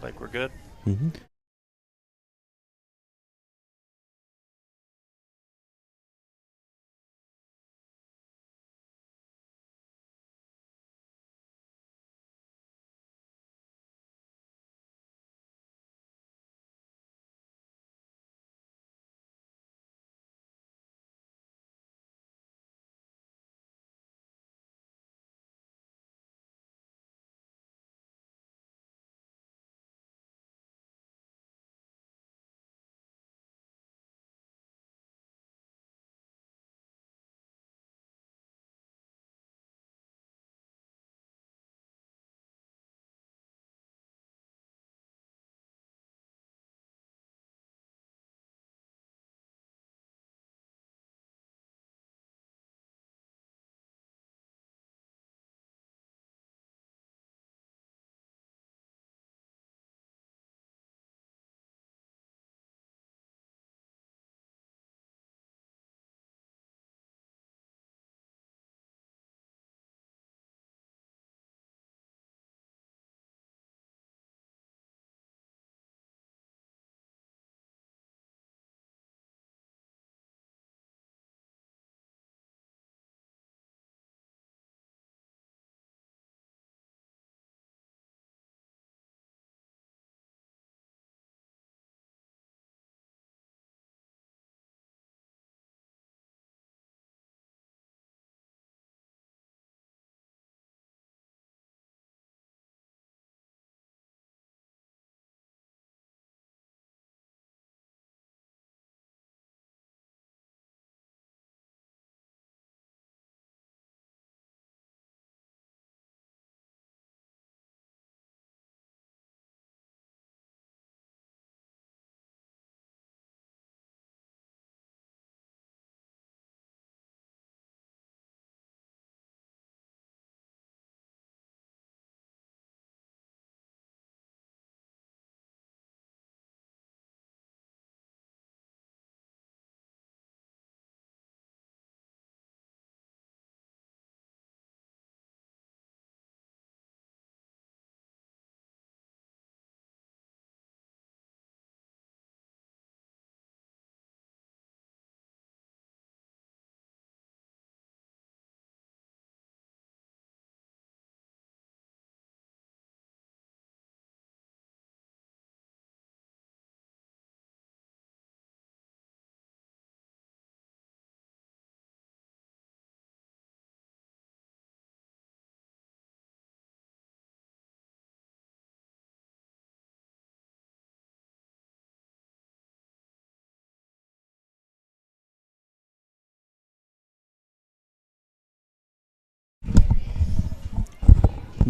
think we're good. Mm-hmm.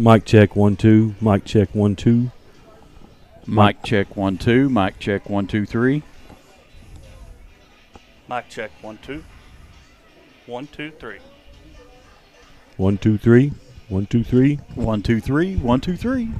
Mic check 1 2. Mic check 1 2. Mic check 1 2. Mic check 1 2 3. Mic check 1 2. 1 2 3. 1 2 3. 1 2 3. 1 2 3. 1 2 3.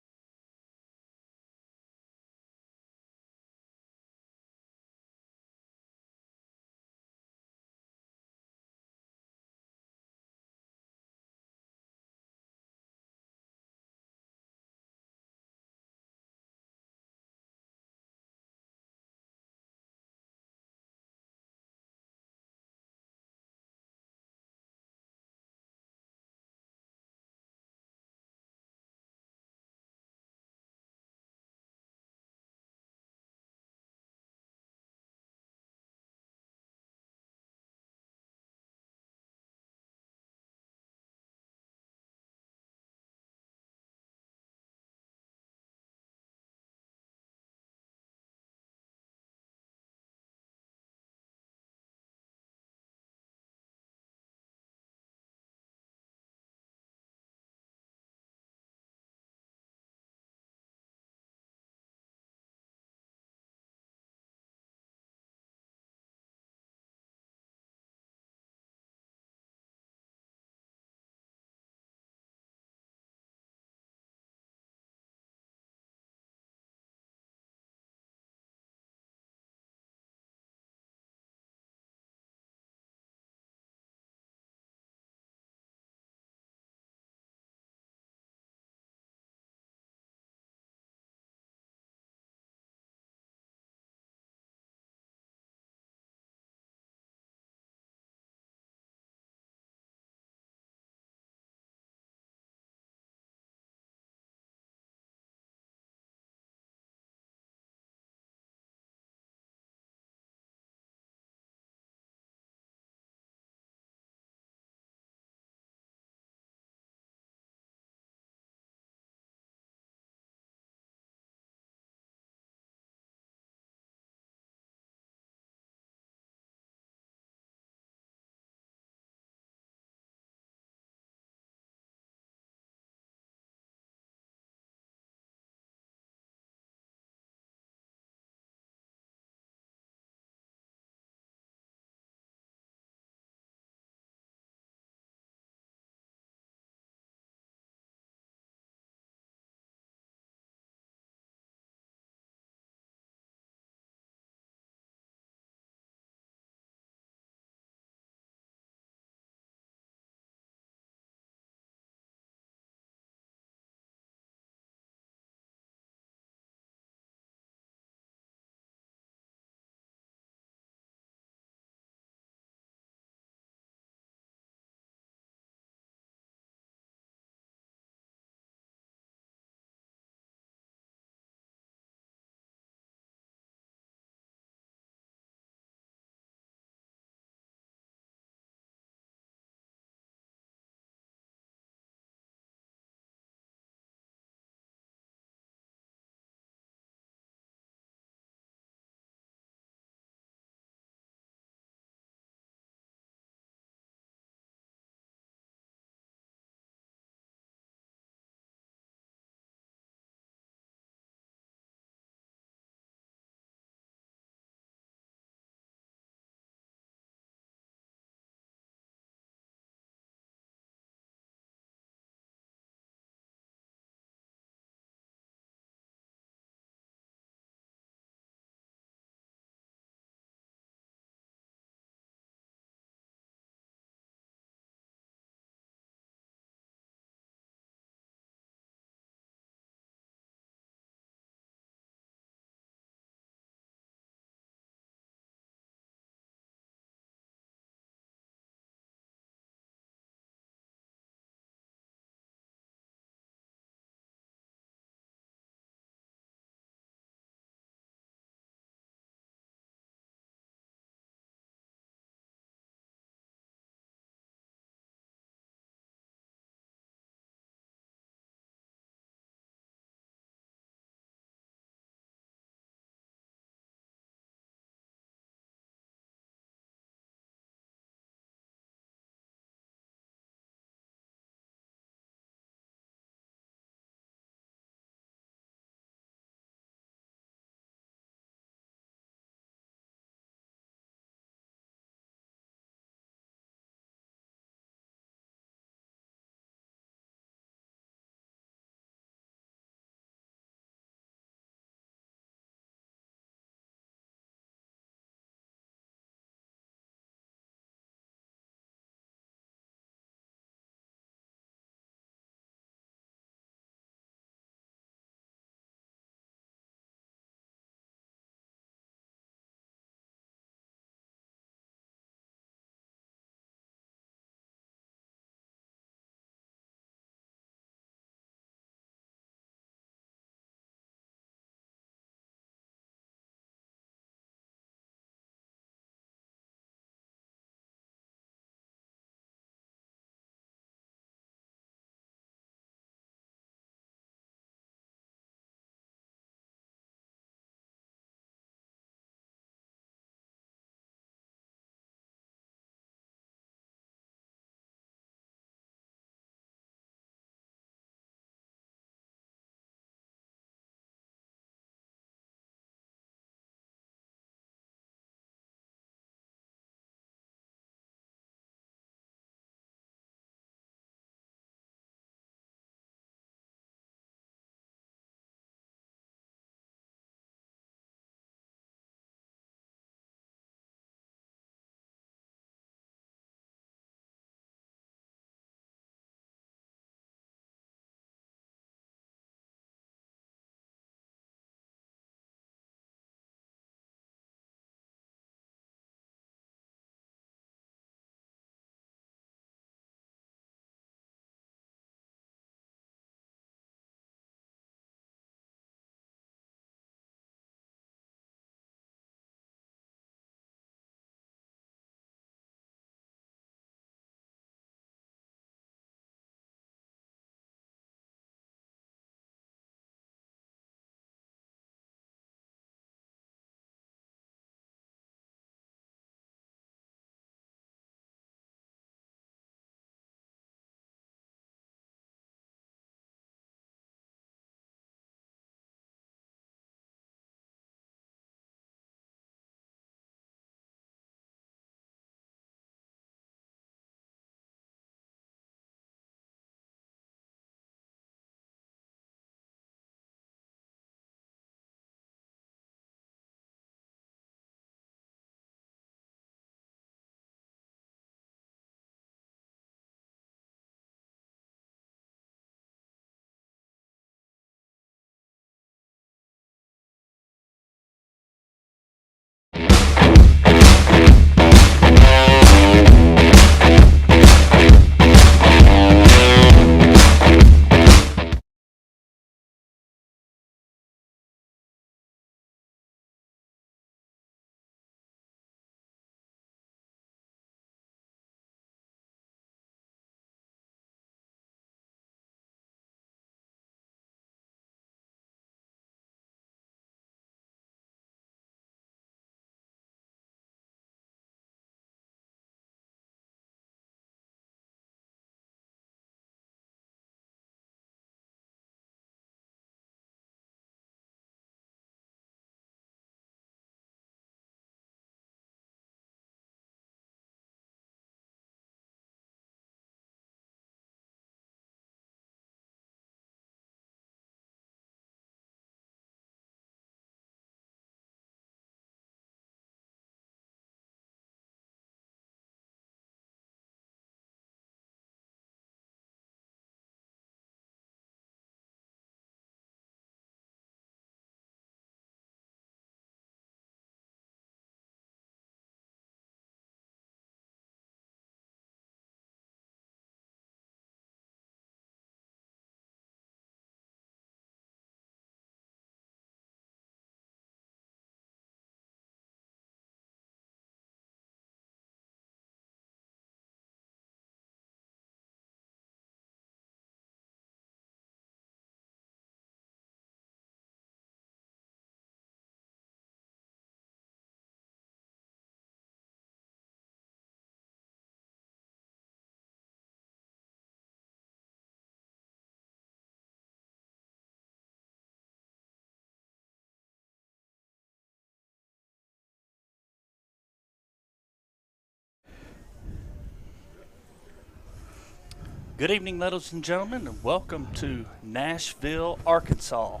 Good evening, ladies and gentlemen, and welcome to Nashville, Arkansas,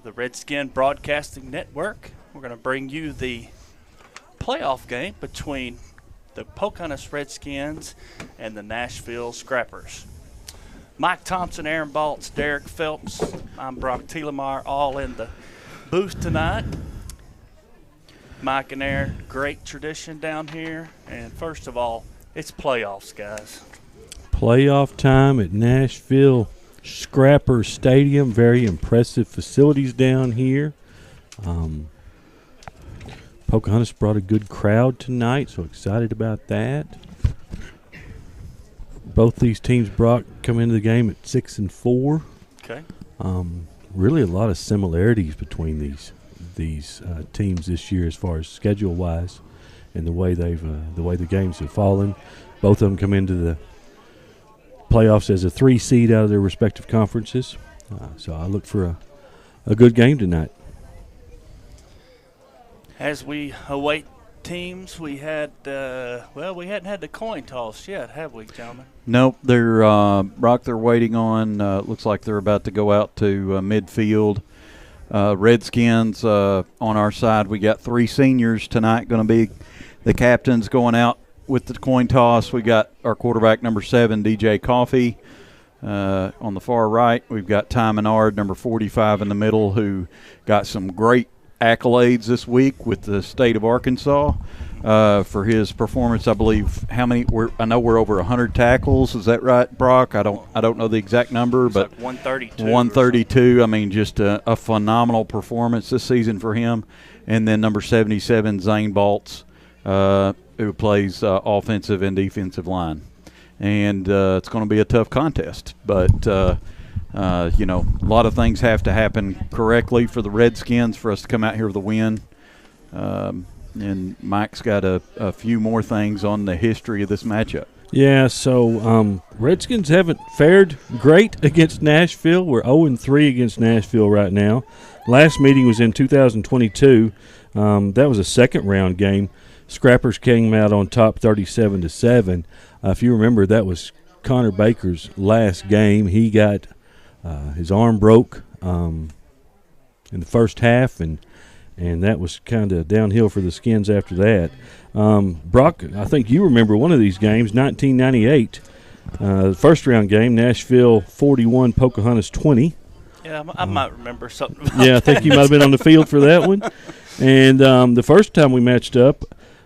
the Redskin Broadcasting Network. We're going to bring you the playoff game between the Pocahontas Redskins and the Nashville Scrappers. Mike Thompson, Aaron Baltz, Derek Phelps, I'm Brock Tielemar, all in the booth tonight. Mike and Aaron, great tradition down here, and first of all, it's playoffs, guys. Playoff time at Nashville Scrapper Stadium. Very impressive facilities down here. Pocahontas brought a good crowd tonight, so excited about that. Both these teams, Brock, come into the game at 6-4. Okay. Really a lot of similarities between these teams this year as far as schedule-wise and the way the games have fallen. Both of them come into the playoffs as a 3 seed out of their respective conferences. So I look for a good game tonight. As we await teams, we hadn't had the coin toss yet, have we, gentlemen? Nope, they're waiting on. Looks like they're about to go out to midfield. Redskins on our side. We got 3 seniors tonight going to be the captains going out with the coin toss. We got our quarterback, number 7, DJ Coffey. On the far right, we've got Ty Menard, number 45 in the middle, who got some great accolades this week with the state of Arkansas for his performance. I believe I know we're over 100 tackles. Is that right, Brock? I don't know the exact number, it's but like 132. 132. I mean, just a phenomenal performance this season for him. And then number 77, Zane Baltz, who plays offensive and defensive line. And it's going to be a tough contest. But, a lot of things have to happen correctly for the Redskins for us to come out here with a win. And Mike's got a few more things on the history of this matchup. Yeah, so Redskins haven't fared great against Nashville. We're 0-3 against Nashville right now. Last meeting was in 2022. That was a second-round game. Scrappers came out on top 37-7. If you remember, that was Connor Baker's last game. He got his arm broke in the first half, and that was kind of downhill for the Skins after that. Brock, I think you remember one of these games, 1998. The first-round game, Nashville 41, Pocahontas 20. Yeah, I might remember something about Yeah, I think you might have been on the field for that one. And the first time we matched up,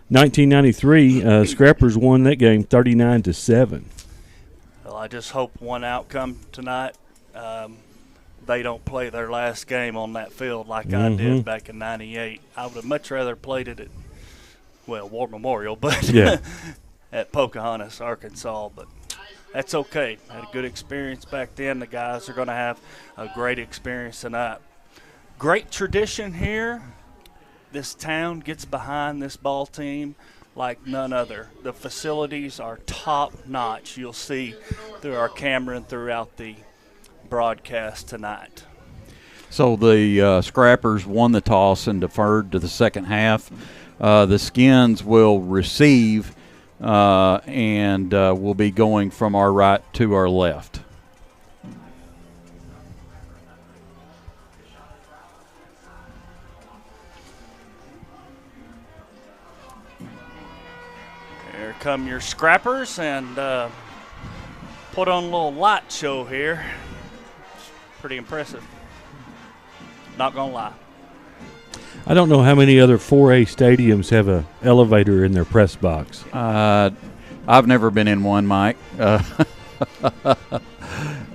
1993, Scrappers won that game 39-7. Well, I just hope one outcome tonight. They don't play their last game on that field like I did back in '98. I would have much rather played it at, War Memorial, but yeah. at Pocahontas, Arkansas. But that's okay. Had a good experience back then. The guys are going to have a great experience tonight. Great tradition here. This town gets behind this ball team like none other. The facilities are top-notch. You'll see through our camera and throughout the broadcast tonight. So the Scrappers won the toss and deferred to the second half. The Skins will receive and will be going from our right to our left. Here come your Scrappers, and put on a little light show here. It's pretty impressive. Not going to lie. I don't know how many other 4A stadiums have a elevator in their press box. I've never been in one, Mike.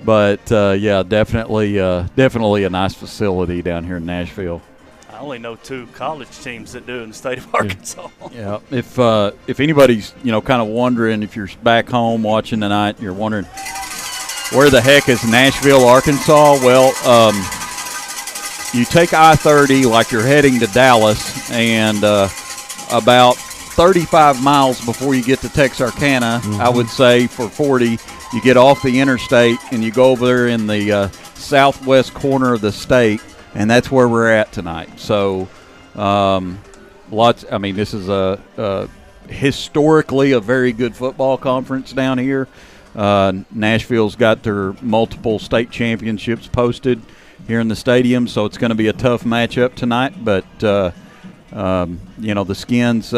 But, yeah, definitely a nice facility down here in Nashville. I only know 2 college teams that do in the state of Arkansas. Yeah. If anybody's, kind of wondering, if you're back home watching tonight, you're wondering where the heck is Nashville, Arkansas? Well, you take I-30 like you're heading to Dallas, and about 35 miles before you get to Texarkana, I would say for 40, you get off the interstate and you go over there in the southwest corner of the state, and that's where we're at tonight. So this is historically a very good football conference down here. Nashville's got their multiple state championships posted here in the stadium, so it's going to be a tough matchup tonight. But, the Skins,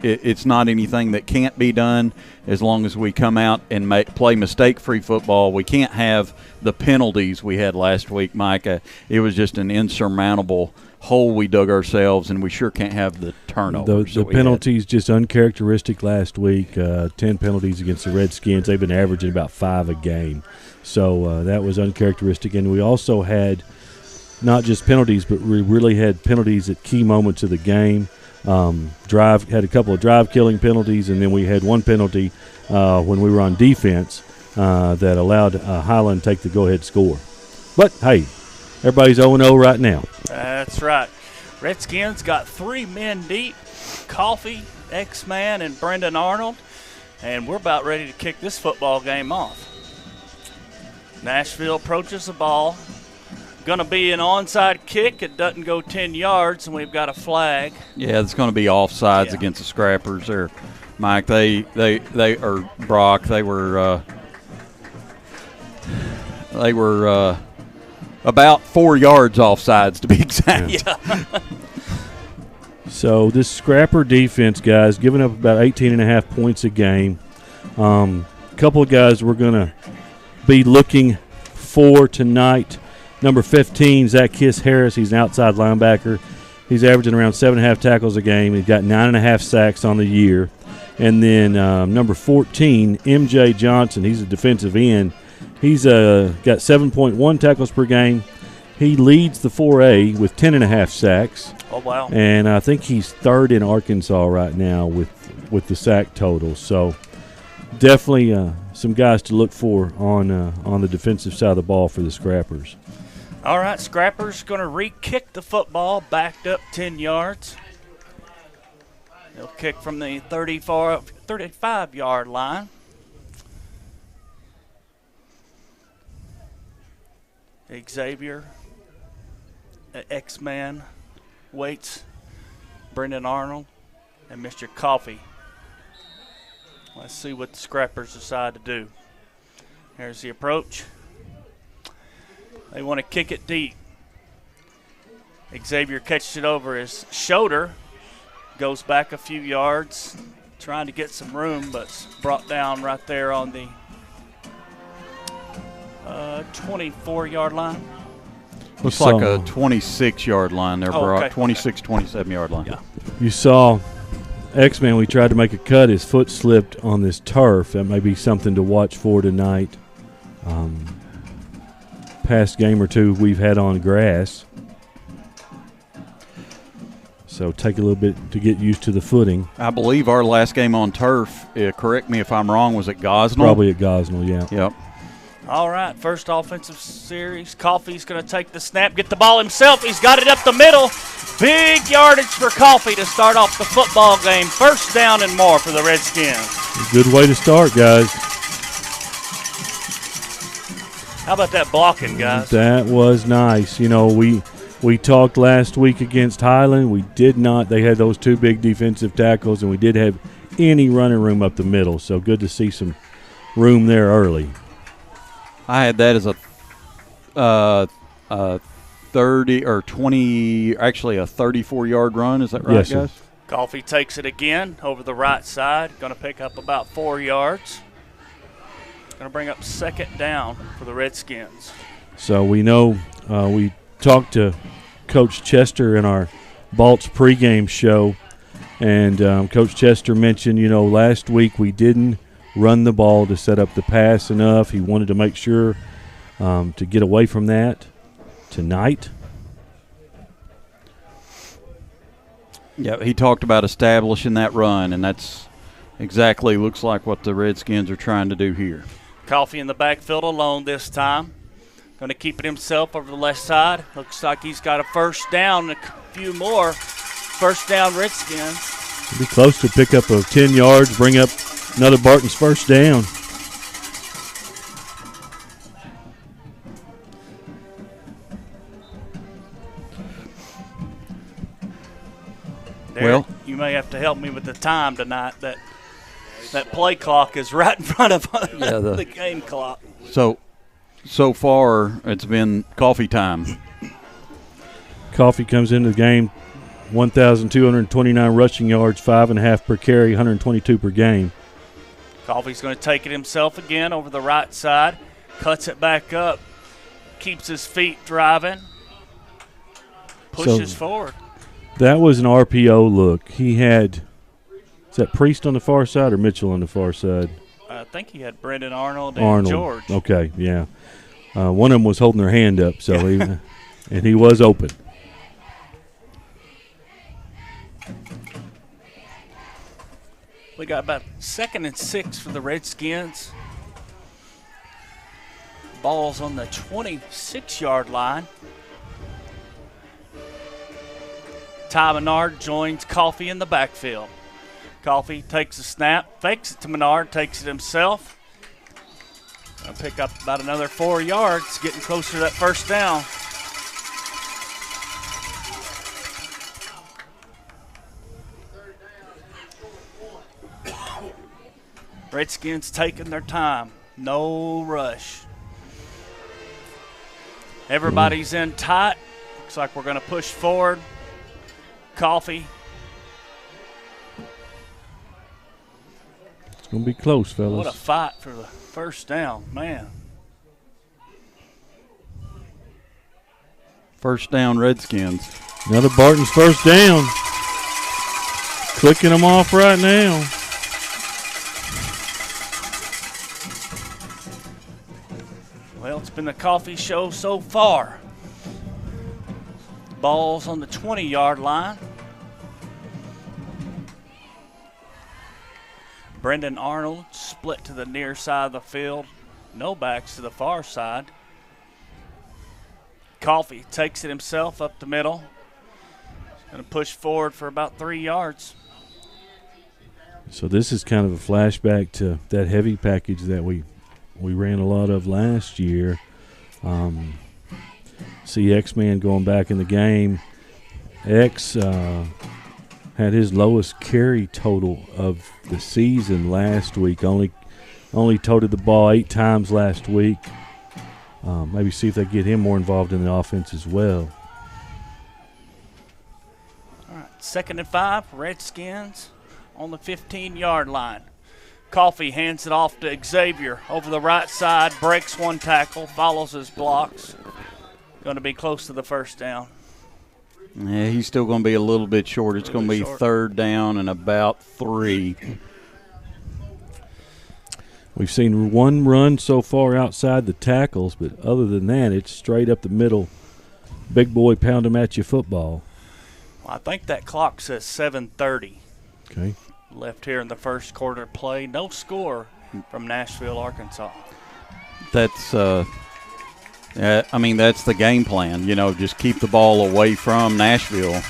it's not anything that can't be done as long as we come out and play mistake-free football. We can't have the penalties we had last week, Mike. It was just an insurmountable hole we dug ourselves, and we sure can't have the turnovers. The penalties just uncharacteristic last week. 10 penalties against the Redskins. They've been averaging about 5 a game. So that was uncharacteristic. And we also had not just penalties, but we really had penalties at key moments of the game. Had a couple of drive-killing penalties, and then we had one penalty when we were on defense that allowed Highland to take the go-ahead score. But, hey, everybody's 0-0 right now. That's right. Redskins got 3 men deep, Coffee, X-Man, and Brendan Arnold, and we're about ready to kick this football game off. Nashville approaches the ball. Going to be an onside kick. It doesn't go 10 yards, and we've got a flag. Yeah, it's going to be offsides against the Scrappers there, Mike. They or Brock. They were about 4 yards offsides to be exact. Yeah. So this Scrapper defense, guys, giving up about 18.5 points a game. A couple of guys we're going to be looking for tonight. Number 15, Zacchaeus Harris. He's an outside linebacker. He's averaging around 7.5 tackles a game. He's got 9.5 sacks on the year. And then number 14, MJ Johnson. He's a defensive end. He's got 7.1 tackles per game. He leads the 4A with 10.5 sacks. Oh, wow. And I think he's third in Arkansas right now with the sack total. So definitely some guys to look for on the defensive side of the ball for the Scrappers. All right, Scrappers going to re-kick the football, backed up 10 yards. They'll kick from the 35-yard line. Xavier, X-Man, waits, Brendan Arnold, and Mr. Coffee. Let's see what the Scrappers decide to do. Here's the approach. They want to kick it deep. Xavier catches it over his shoulder, goes back a few yards, trying to get some room, but it's brought down right there on the 24-yard line. Looks like a 26-yard line there, Brock. Okay. 26, 27-yard line. Yeah. You saw X-Man, we tried to make a cut. His foot slipped on this turf. That may be something to watch for tonight. Past game or two we've had on grass. So take a little bit to get used to the footing. I believe our last game on turf, correct me if I'm wrong, was at Gosnell? Probably at Gosnell, yeah. Yep. All right, first offensive series. Coffee's going to take the snap, get the ball himself. He's got it up the middle. Big yardage for Coffee to start off the football game. First down and more for the Redskins. Good way to start, guys. How about that blocking, guys? That was nice. You know, we talked last week against Highland. We did not. They had those 2 big defensive tackles, and we did have any running room up the middle. So good to see some room there early. I had that as a 30 or 20, actually a 34-yard run. Is that right, yes, guys? Sir. Coffee takes it again over the right side. Going to pick up about 4 yards. Going to bring up second down for the Redskins. So we know we talked to Coach Chester in our Balt's pregame show, and Coach Chester mentioned, you know, last week we didn't run the ball to set up the pass enough. He wanted to make sure to get away from that tonight. Yeah, he talked about establishing that run, and that's exactly looks like what the Redskins are trying to do here. Coffee in the backfield alone this time. Going to keep it himself over the left side. Looks like he's got a first down and a few more. First down Redskins. It'll be close to pick up of 10 yards, bring up another Barton's first down. Derek, you may have to help me with the time tonight. That That play clock is right in front of the game clock. So far, it's been coffee time. Coffee comes into the game, 1,229 rushing yards, 5.5 per carry, 122 per game. Coffey's going to take it himself again over the right side, cuts it back up, keeps his feet driving, pushes forward. That was an RPO look. He had, is that Priest on the far side or Mitchell on the far side? I think he had Brendan Arnold and George. Okay, yeah. One of them was holding their hand up, so and he was open. We got about 2nd and 6 for the Redskins. Ball's on the 26-yard line. Ty Menard joins Coffey in the backfield. Coffey takes a snap, fakes it to Menard, takes it himself. Gonna pick up about another 4 yards, getting closer to that first down. Redskins taking their time. No rush. Everybody's in tight. Looks like we're going to push forward. Coffey. It's going to be close, fellas. What a fight for the first down, man. First down, Redskins. Another Barton's first down. Clicking them off right now. Well, it's been the Coffee show so far. Ball's on the 20-yard line. Brendan Arnold split to the near side of the field. No backs to the far side. Coffee takes it himself up the middle. He's going to push forward for about 3 yards. So this is kind of a flashback to that heavy package that we ran a lot of last year. See X-Man going back in the game. X had his lowest carry total of the season last week. Only toted the ball 8 times last week. Maybe see if they get him more involved in the offense as well. All right, 2nd and 5, Redskins on the 15-yard line. Coffee hands it off to Xavier over the right side, breaks one tackle, follows his blocks. Going to be close to the first down. Yeah, he's still going to be a little bit short. It's going to be 3rd down and about 3. We've seen one run so far outside the tackles, but other than that, it's straight up the middle. Big boy pound 'em at you football. Well, I think that clock says 7:30. Okay. Left here in the first quarter play. No score from Nashville, Arkansas. That's that's the game plan. Just keep the ball away from Nashville.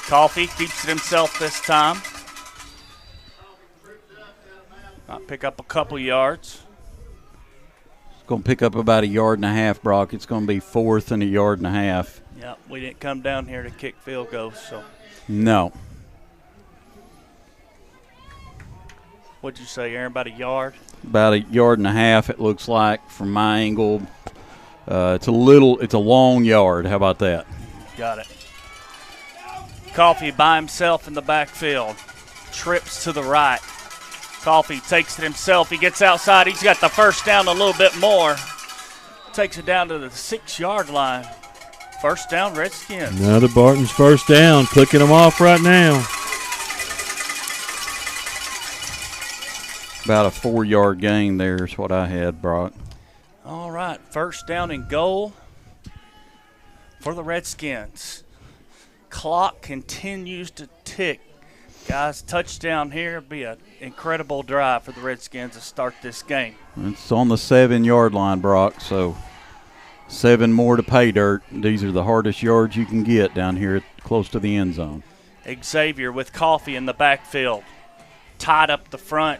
Coffee keeps it himself this time. Might pick up a couple yards. It's going to pick up about 1.5 yards, Brock. It's going to be 4th and 1.5 yards. Yeah, we didn't come down here to kick field goals, so. No. What'd you say, Aaron, about 1 yard? About 1.5 yards, it looks like, from my angle. It's a long yard. How about that? Got it. Coffee by himself in the backfield. Trips to the right. Coffee takes it himself. He gets outside. He's got the first down a little bit more. Takes it down to the 6-yard line. First down, Redskins. Another Barton's first down. Clicking them off right now. About a 4-yard gain there is what I had, Brock. All right, first down and goal for the Redskins. Clock continues to tick. Guys, touchdown here would be an incredible drive for the Redskins to start this game. It's on the 7-yard line, Brock, so 7 more to pay dirt. These are the hardest yards you can get down here close to the end zone. Xavier with Coffee in the backfield. Tied up the front.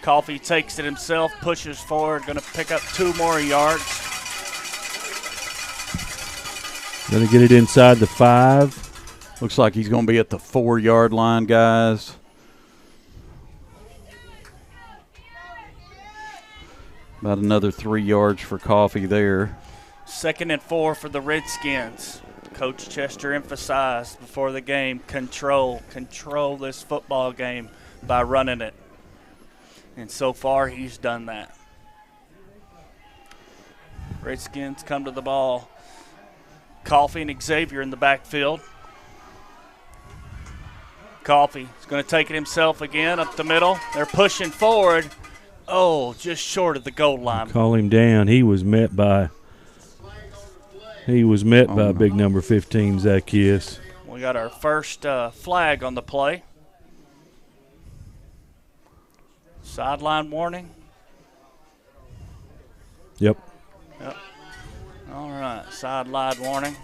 Coffee takes it himself, pushes forward, going to pick up 2 more yards. Going to get it inside the 5. Looks like he's going to be at the 4-yard line, guys. About another 3 yards for Coffee there. 2nd and 4 for the Redskins. Coach Chester emphasized before the game, control this football game by running it. And so far, he's done that. Redskins come to the ball. Coffee and Xavier in the backfield. Coffee is going to take it himself again up the middle. They're pushing forward. Oh, just short of the goal line. Call him down. He was met by big number 15, Zacchaeus. We got our first flag on the play. Sideline warning. Yep. All right, sideline warning.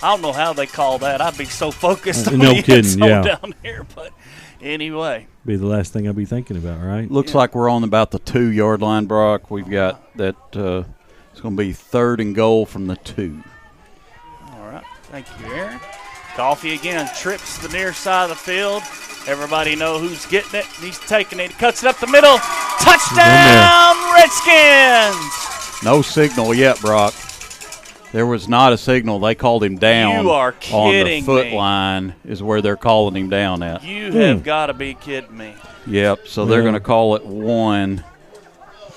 I don't know how they call that. I'd be so focused on no the kidding, end zone yeah. down here. But anyway. Be the last thing I'd be thinking about, right? Looks like we're on about the 2-yard line, Brock. We've got that it's going to be 3rd and goal from the 2. All right, thank you, Aaron. Coffee again trips the near side of the field. Everybody know who's getting it. He's taking it. He cuts it up the middle. Touchdown, Redskins! No signal yet, Brock. There was not a signal. They called him down. You are kidding on the foot me. line is where they're calling him down at. You have got to be kidding me. Yep, so they're going to call it 1.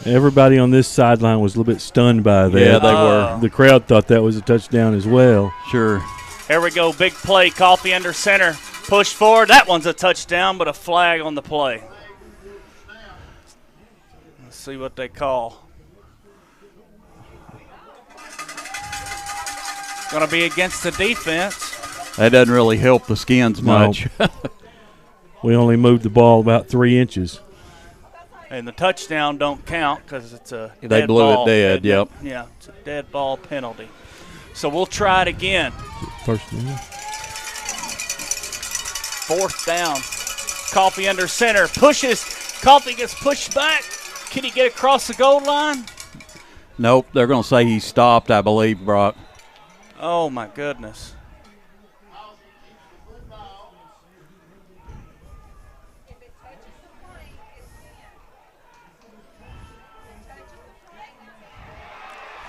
Everybody on this sideline was a little bit stunned by that. Yeah, they were. The crowd thought that was a touchdown as well. Sure. Here we go, big play. Coffee under center. Push forward. That one's a touchdown, but a flag on the play. Let's see what they call. Going to be against the defense. That doesn't really help the Skins much. We only moved the ball about 3 inches. And the touchdown don't count because it's a They dead blew ball. it dead, yep. Yeah, it's a dead ball penalty. So we'll try it again. First down. 4th down. Coffee under center. Pushes. Coffee gets pushed back. Can he get across the goal line? Nope, they're going to say he stopped, I believe, Brock. Oh, my goodness.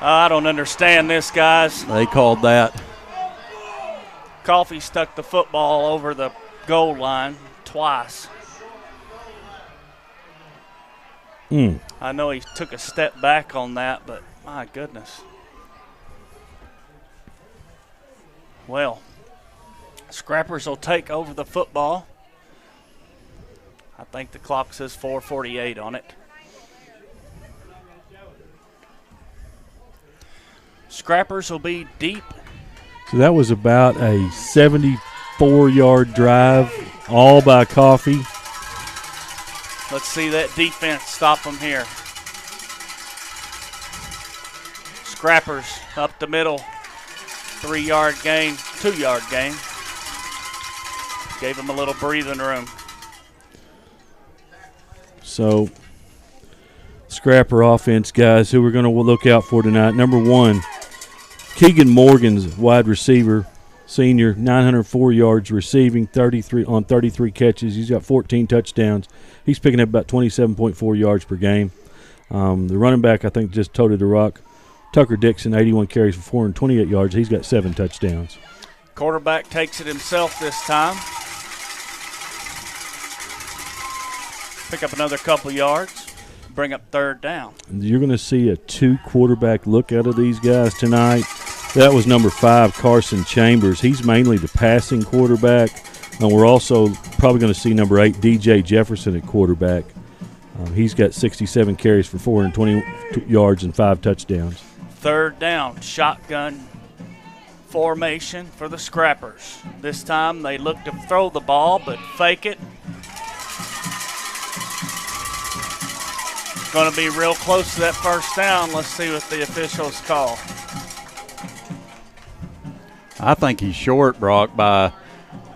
I don't understand this, guys. They called that. Coffee stuck the football over the goal line twice. I know he took a step back on that, but my goodness. Well, Scrappers will take over the football. I think the clock says 4:48 on it. Scrappers will be deep. So that was about a 74-yard drive, all by Coffee. Let's see that defense stop them here. Scrappers up the middle. 3-yard gain, 2-yard gain. Gave them a little breathing room. So, Scrapper offense, guys, who we're going to look out for tonight. Number 1, Keegan Morgan's wide receiver, senior, 904 yards receiving, 33 catches. He's got 14 touchdowns. He's picking up about 27.4 yards per game. The running back, I think, just toted the rock. Tucker Dixon, 81 carries for 428 yards. He's got 7 touchdowns. Quarterback takes it himself this time. Pick up another couple yards. Bring up 3rd down. You're going to see a 2-quarterback look out of these guys tonight. That was number 5, Carson Chambers. He's mainly the passing quarterback. And we're also probably going to see number 8, DJ Jefferson at quarterback. He's got 67 carries for 420 yards and 5 touchdowns. 3rd down, shotgun formation for the Scrappers. This time they look to throw the ball, but fake it. Going to be real close to that 1st down. Let's see what the officials call. I think he's short, Brock, by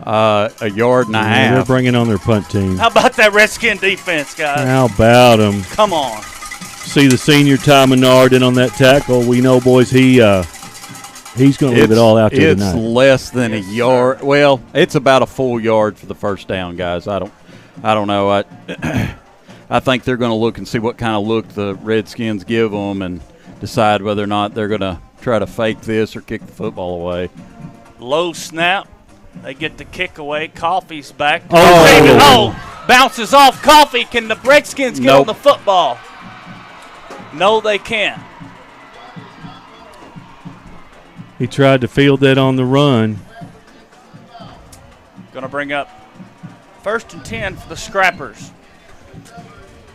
a yard and a half. They're bringing on their punt team. How about that Redskin defense, guys? How about him? Come on. See the senior Ty Menard in on that tackle. We know, boys, he's going to leave it all out there it's tonight. It's less than a yard. Well, it's about a full yard for the 1st down, guys. I don't know. I think they're going to look and see what kind of look the Redskins give them and decide whether or not they're going to try to fake this or kick the football away. Low snap. They get the kick away. Coffey's back. Oh. Bounces off Coffey. Can the Redskins get on the football? No, they can't. He tried to field that on the run. Going to bring up 1st and 10 for the Scrappers.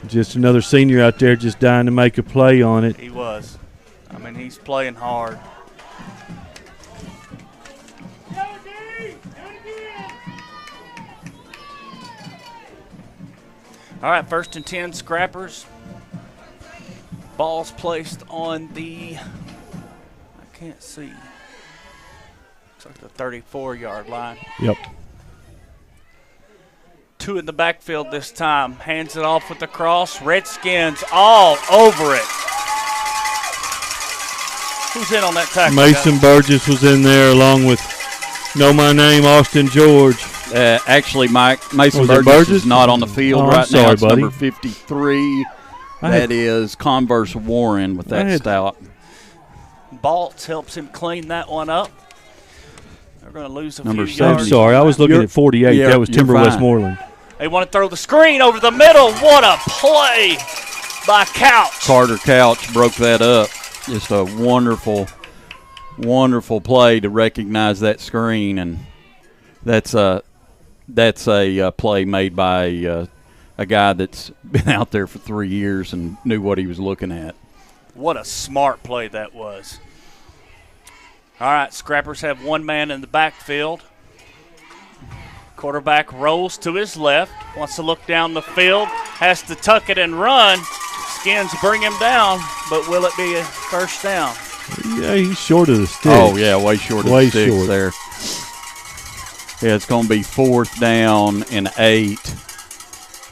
Just another senior out there just dying to make a play on it. He was. I mean, he's playing hard. All right, 1st and 10, Scrappers. Ball's placed on the, I can't see. Looks like the 34-yard line. Yep. 2 in the backfield this time. Hands it off with the cross. Redskins all over it. Who's in on that tackle? Mason Burgess was in there along with Know My Name, Austin George. Actually, Mason Burgess is not on the field right now. It's number 53. That is Converse Warren with that stop. Baltz helps him clean that one up. They're going to lose a few yards. I'm sorry, I was looking at 48. That was Timber Westmoreland. They want to throw the screen over the middle. What a play by Couch. Carter Couch broke that up. Just a wonderful, wonderful play to recognize that screen, and that's a play made by a guy that's been out there for 3 years and knew what he was looking at. What a smart play that was. All right, Scrappers have one man in the backfield. Quarterback rolls to his left, wants to look down the field, has to tuck it and run. Skins bring him down, but will it be a first down? Yeah, he's short of the stick. Oh, yeah, way short of the sticks there. Yeah, it's going to be 4th down and 8.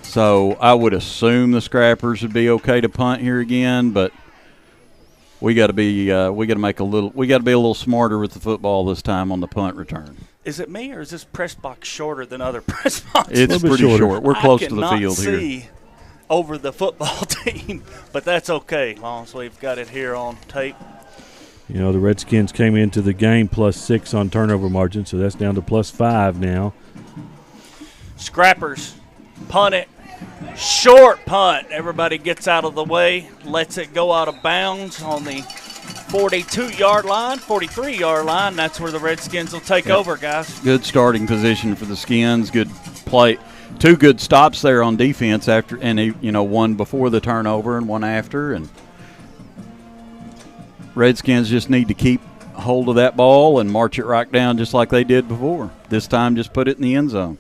So I would assume the Scrappers would be okay to punt here again, but we got to be be a little smarter with the football this time on the punt return. Is it me, or is this press box shorter than other press boxes? It's pretty short. We're close to the field here. I cannot see over the football team, but that's okay, as long as we've got it here on tape. You know, the Redskins came into the game +6 on turnover margin, so that's down to +5 now. Scrappers punt it. Short punt. Everybody gets out of the way, lets it go out of bounds on the 42-yard line, 43-yard line. That's where the Redskins will take over, guys. Good starting position for the Skins. Good play. 2 good stops there on defense after, and one before the turnover and one after. And Redskins just need to keep hold of that ball and march it right down just like they did before. This time, just put it in the end zone.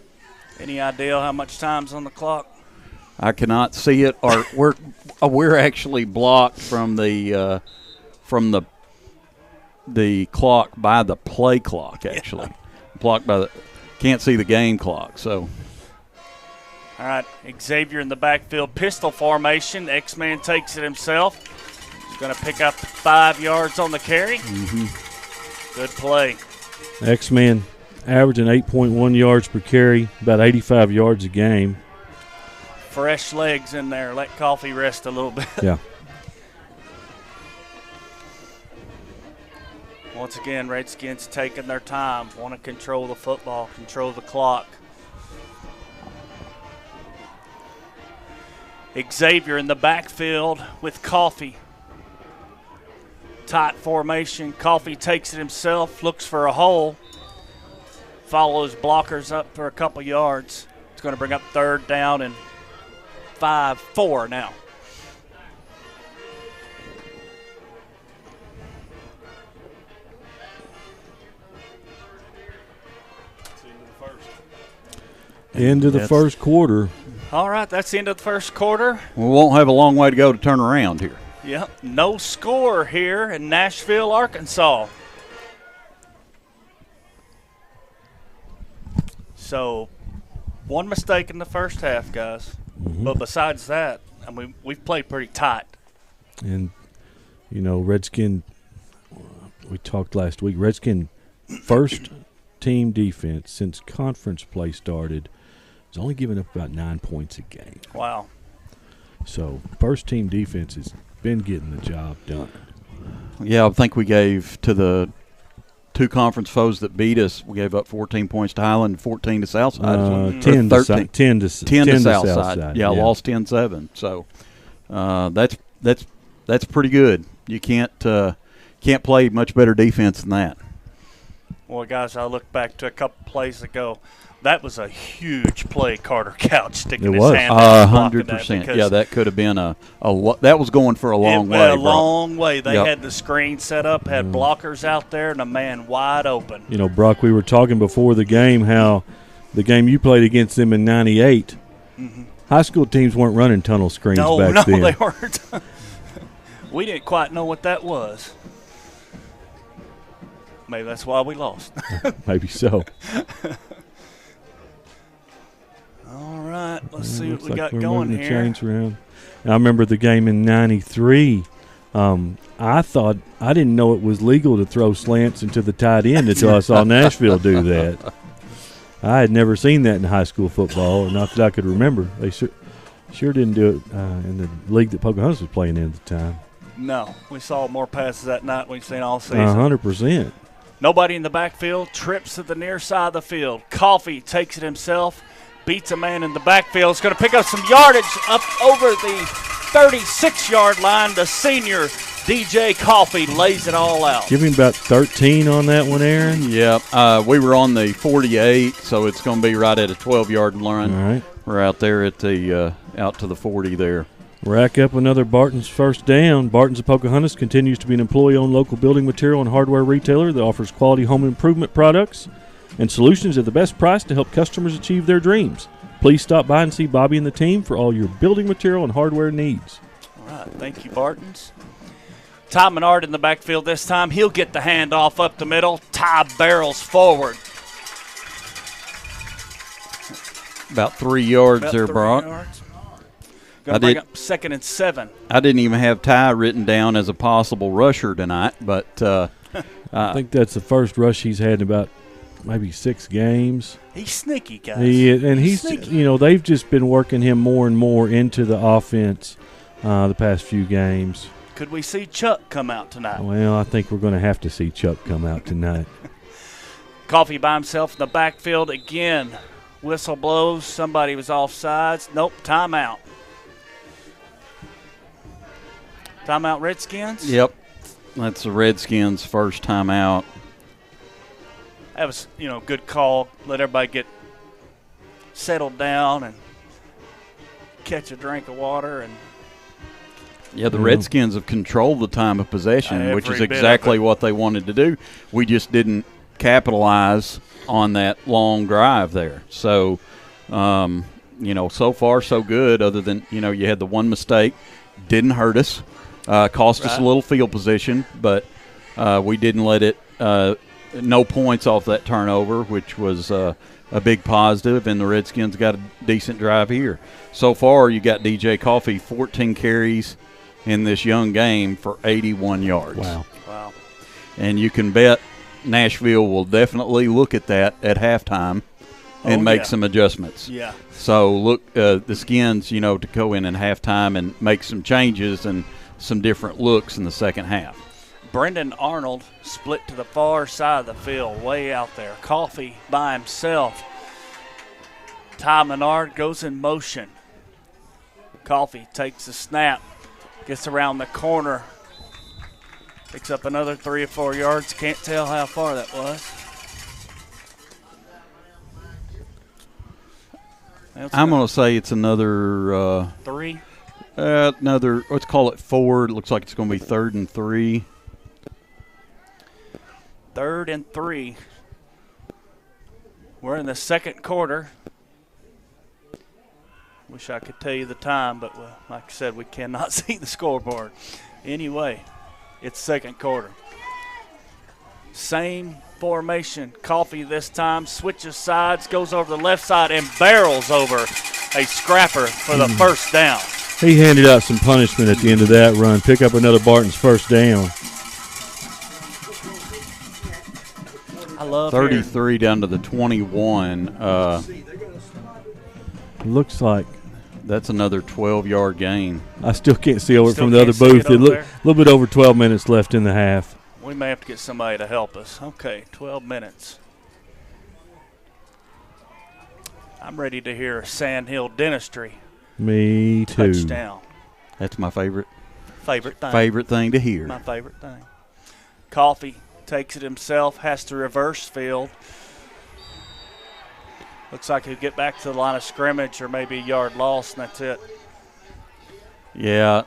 Any idea how much time's on the clock? I cannot see it. Or we're actually blocked from the clock by the play clock. Actually, blocked by the can't see the game clock. So, all right, Xavier in the backfield, pistol formation. X-Man takes it himself. He's going to pick up 5 yards on the carry. Mm-hmm. Good play. X-Man averaging 8.1 yards per carry, about 85 yards a game. Fresh legs in there. Let Coffee rest a little bit. Yeah. Once again, Redskins taking their time, want to control the football, control the clock. Xavier in the backfield with Coffee. Tight formation. Coffee takes it himself, looks for a hole, follows blockers up for a couple yards. It's going to bring up 3rd down and 5-4 now. End of the first quarter. All right, that's the end of the first quarter. We won't have a long way to go to turn around here. Yep, no score here in Nashville, Arkansas. So, one mistake in the first half, guys. Mm-hmm. But besides that, I mean, we've played pretty tight. And, Redskin, we talked last week, Redskin first team defense since conference play started has only given up about 9 points a game. Wow. So first-team defense has been getting the job done. Yeah, I think we gave to the two conference foes that beat us, we gave up 14 points to Highland, 14 to Southside. 10 to 10 to Southside. Yeah, lost 10-7. So that's pretty good. You can't play much better defense than that. Well, guys, I look back to a couple plays ago. That was a huge play, Carter Couch sticking his hand out. 100%. Yeah, that could have been that was going for a long way. A long way. They had the screen set up, had blockers out there, and a man wide open. You know, Brock, we were talking before the game how the game you played against them in '98, high school teams weren't running tunnel screens back then. No, they weren't. We didn't quite know what that was. Maybe that's why we lost. Maybe so. All right, let's see what we got we're going moving here. The chains around. I remember the game in '93. I didn't know it was legal to throw slants into the tight end until I saw Nashville do that. I had never seen that in high school football, not that I could remember. They sure didn't do it in the league that Pocahontas was playing in at the time. No, we saw more passes that night than we've seen all season. 100%. Nobody in the backfield, trips to the near side of the field. Coffee takes it himself, beats a man in the backfield. It's going to pick up some yardage up over the 36-yard line. The senior, DJ Coffee, lays it all out. Give him about 13 on that one, Aaron. Yeah, we were on the 48, so it's going to be right at a 12-yard line. All right. We're out there at the out to the 40 there. Rack up another Barton's first down. Barton's of Pocahontas continues to be an employee-owned local building material and hardware retailer that offers quality home improvement products and solutions at the best price to help customers achieve their dreams. Please stop by and see Bobby and the team for all your building material and hardware needs. All right, thank you, Barton's. Ty Menard in the backfield this time. He'll get the handoff up the middle. Ty barrels forward. About 3 yards there, Brock. Going to bring up 2nd and 7. I didn't even have Ty written down as a possible rusher tonight, but I think that's the first rush he's had in about maybe 6 games. He's sneaky, guys. He's sneaky. You know, they've just been working him more and more into the offense the past few games. Could we see Chuck come out tonight? Well, I think we're going to have to see Chuck come out tonight. Coffee by himself in the backfield again. Whistle blows. Somebody was offsides. Nope, timeout. Timeout, Redskins? Yep. That's the Redskins' first timeout. That was, good call. Let everybody get settled down and catch a drink of water. And yeah, the Redskins have controlled the time of possession, which is exactly what they wanted to do. We just didn't capitalize on that long drive there. So, so far so good, other than, you had the one mistake. Didn't hurt us. Cost us a little field position, but we didn't let it no points off that turnover, which was a big positive, and the Redskins got a decent drive here. So far, you got DJ Coffee, 14 carries in this young game for 81 yards. Wow. And you can bet Nashville will definitely look at that at halftime and make some adjustments. Yeah. So, look, the Skins, to go in halftime and make some changes and some different looks in the second half. Brendan Arnold split to the far side of the field, way out there. Coffee by himself. Ty Menard goes in motion. Coffee takes the snap, gets around the corner, picks up another 3 or 4 yards. Can't tell how far that was. I'm going to say it's another 3. Let's call it 4. It looks like it's going to be 3rd and 3. 3rd and 3. We're in the second quarter. Wish I could tell you the time, but like I said, we cannot see the scoreboard. Anyway, it's second quarter. Same formation. Coffee this time switches sides, goes over the left side, and barrels over a scrapper for the first down. He handed out some punishment at the end of that run. Pick up another Barton's first down. I love 33 down to the 21. Looks like That's another 12-yard gain. I still can't see over Still from the other can't see it booth. over there? A little bit over 12 minutes left in the half. We may have to get somebody to help us. Okay, 12 minutes. I'm ready to hear Sandhill Dentistry Me too. touchdown. That's my favorite Favorite thing to hear. My favorite thing. Coffee takes it himself, has to reverse field. Looks like he'll get back to the line of scrimmage or maybe a yard loss, and that's it. Yeah,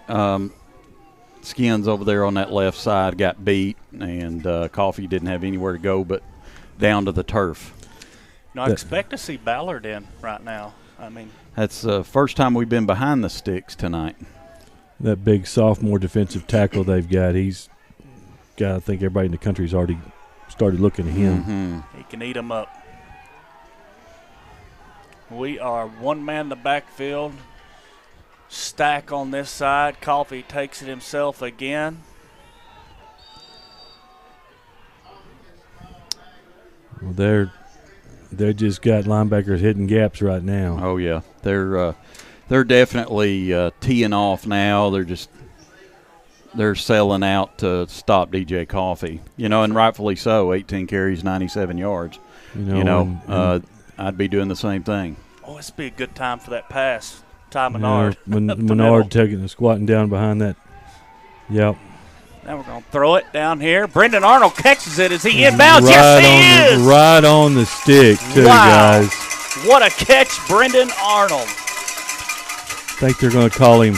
Skins over there on that left side got beat, and Coffee didn't have anywhere to go but down to the turf. I expect to see Ballard in right now. I mean, That's the first time we've been behind the sticks tonight. That big sophomore defensive tackle they've got, he's got, I think everybody in the country's already started looking at him. Mm-hmm. he can eat them up. We are one man in the backfield. Stack on this side. Coffee takes it himself again. Well, they just got linebackers hitting gaps right now. Oh yeah, they're definitely teeing off now. They're selling out to stop DJ Coffee. And rightfully so. 18 carries, 97 yards. I'd be doing the same thing. Oh, this would be a good time for that pass. Ty Menard. Menard squatting down behind that. Yep. Now we're going to throw it down here. Brendan Arnold catches it as he inbounds. Yes, he is. Right on the stick, too, wow. guys. What a catch, Brendan Arnold. I think they're going to call him.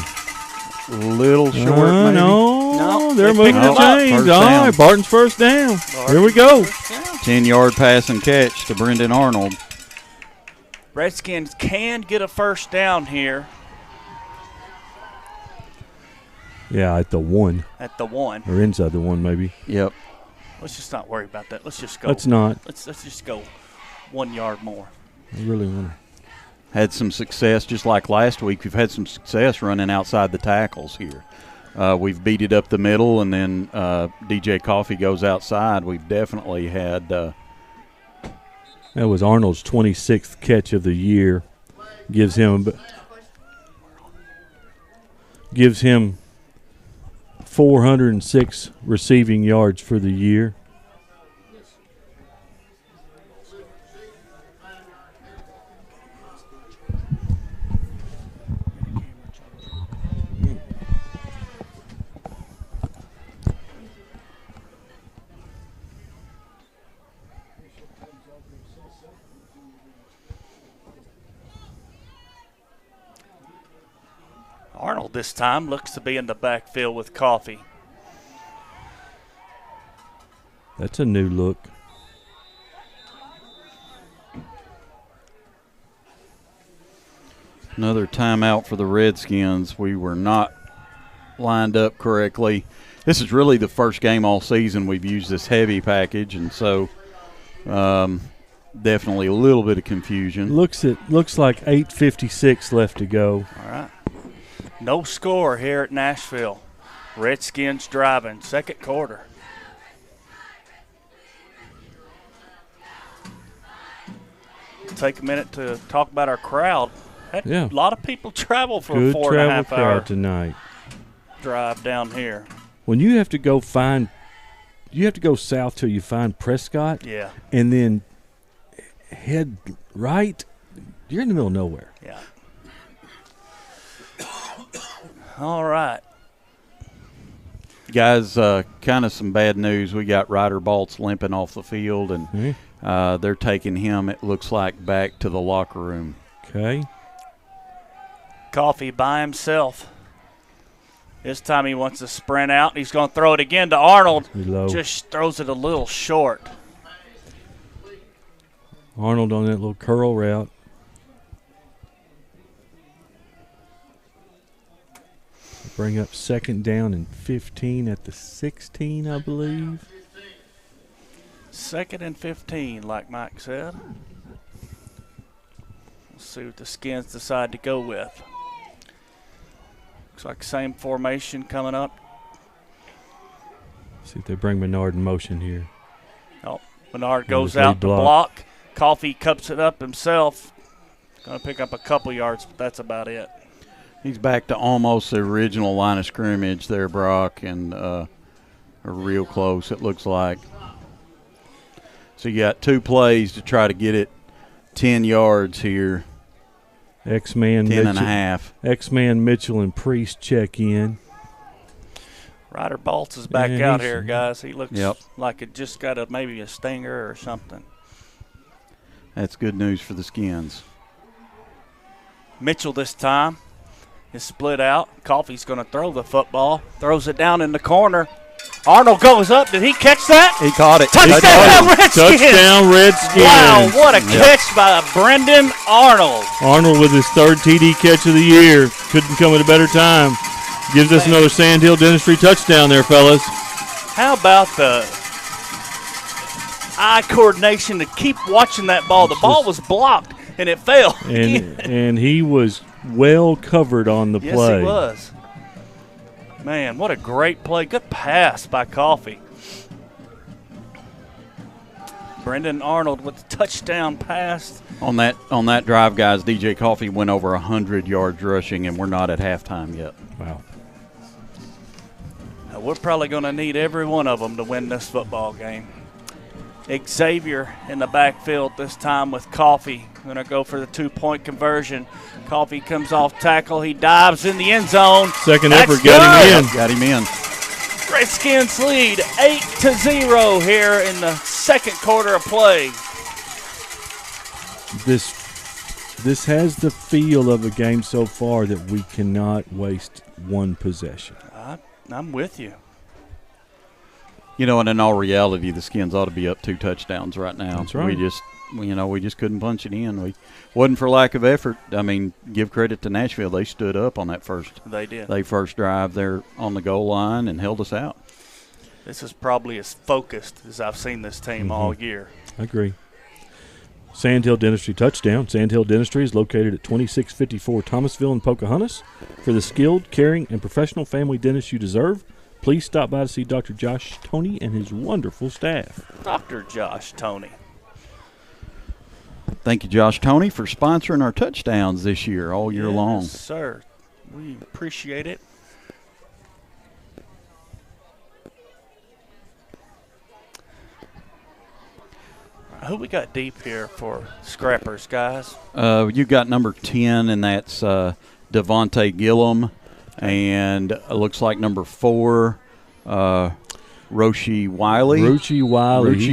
Little short, maybe. No, they're moving the picked him up. chains. First All down. right, Barton's first down. Here we go. 10-yard pass and catch to Brendan Arnold. Redskins can get a first down here Yeah, at the one. at the 1. Or inside the one, maybe. Yep. Let's just not worry about that. Let's just go. Let's not. Let's just go 1 yard more. I really want to. Had some success, just like last week. We've had some success running outside the tackles here. We've beat it up the middle, and then DJ Coffee goes outside. We've definitely had That was Arnold's 26th catch of the year. Gives him 406 receiving yards for the year. Arnold this time looks to be in the backfield with Coffee. That's a new look. another timeout for the Redskins. We were not lined up correctly. This is really the first game all season we've used this heavy package, and so definitely a little bit of confusion. Looks like 8:56 left to go. All right. No score here at Nashville. Redskins driving, second quarter. Take a minute to talk about our crowd. Had Yeah. A lot of people travel for Good a 4.5 travel hour crowd tonight. drive down here. When you have to go south till you find Prescott, Yeah, and then head right. You're in the middle of nowhere. yeah. All right. Guys, kind of some bad news. We got Ryder Baltz limping off the field, and they're taking him, it looks like, back to the locker room. Okay. Coffee by himself. This time he wants to sprint out, and he's going to throw it again to Arnold. Reload. Just throws it a little short. Arnold on that little curl route. Bring up second down and 15 at the 16, I believe. Second and 15, like Mike said. We'll see what the Skins decide to go with. Looks like same formation coming up. See if they bring Menard in motion here. Oh, Menard goes lead out to block. block. Coffee cups it up himself. Going to pick up a couple yards, but that's about it. He's back to almost the original line of scrimmage there, Brock, and are real close, it looks like. So you got 2 plays to try to get it 10 yards here. X-Man 10 Mitchell, and a half. X-Man Mitchell and Priest check in. Ryder Baltz is back Yeah, out here, guys. He looks Yep. like it just got maybe a stinger or something. That's good news for the Skins. Mitchell this time is split out. Coffey's going to throw the football. Throws it down in the corner. Arnold goes up. Did he catch that? He caught it. Touchdown, Redskins! Touchdown, Redskins. Wow, what a catch by Brendan Arnold. Arnold with his 3rd TD catch of the year. Couldn't come at a better time. Gives us another Sandhill Dentistry touchdown there, fellas. How about the eye coordination to keep watching that ball? The ball was blocked, and it fell. And he was well covered on the play. Yes, he was. Man, what a great play. Good pass by Coffey. Brendan Arnold with the touchdown pass. On that drive, guys, DJ Coffey went over 100 yards rushing, and we're not at halftime yet. Wow. Now, we're probably going to need every one of them to win this football game. Xavier in the backfield this time with Coffey. Going to go for the 2-point conversion. Coffey comes off tackle. He dives in the end zone. Second That's effort got him in. Got him in. Redskins lead 8-0 here in the second quarter of play. This has the feel of a game so far that we cannot waste one possession. I'm with you. You know, and in all reality, the Skins ought to be up 2 touchdowns right now. That's right. We just couldn't punch it in. We wasn't for lack of effort. I mean, give credit to Nashville. They stood up on that first drive there on the goal line and held us out. This is probably as focused as I've seen this team all year. I agree. Sandhill Dentistry touchdown. Sandhill Dentistry is located at 2654 Thomasville in Pocahontas. For the skilled, caring, and professional family dentist you deserve, please stop by to see Dr. Josh Toney and his wonderful staff. Dr. Josh Toney. Thank you, Josh Toney, for sponsoring our touchdowns this year, all year long. Yes, sir. We appreciate it. Who we got deep here for Scrappers, guys? You got number 10, and that's Devontae Gillum. And it looks like number 4, Roshi Wiley. Roshi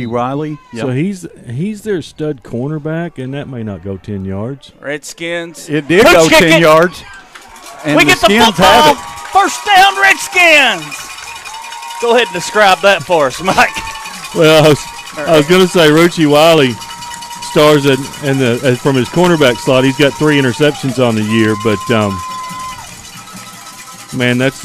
Wiley. Yep. So he's their stud cornerback, and that may not go 10 yards. Redskins. It did go 10 yards. And we get the Skins football. have it. First down, Redskins. Go ahead and describe that for us, Mike. Well, I was going to say Roshi Wiley stars from his cornerback slot. He's got 3 interceptions on the year, but man, that's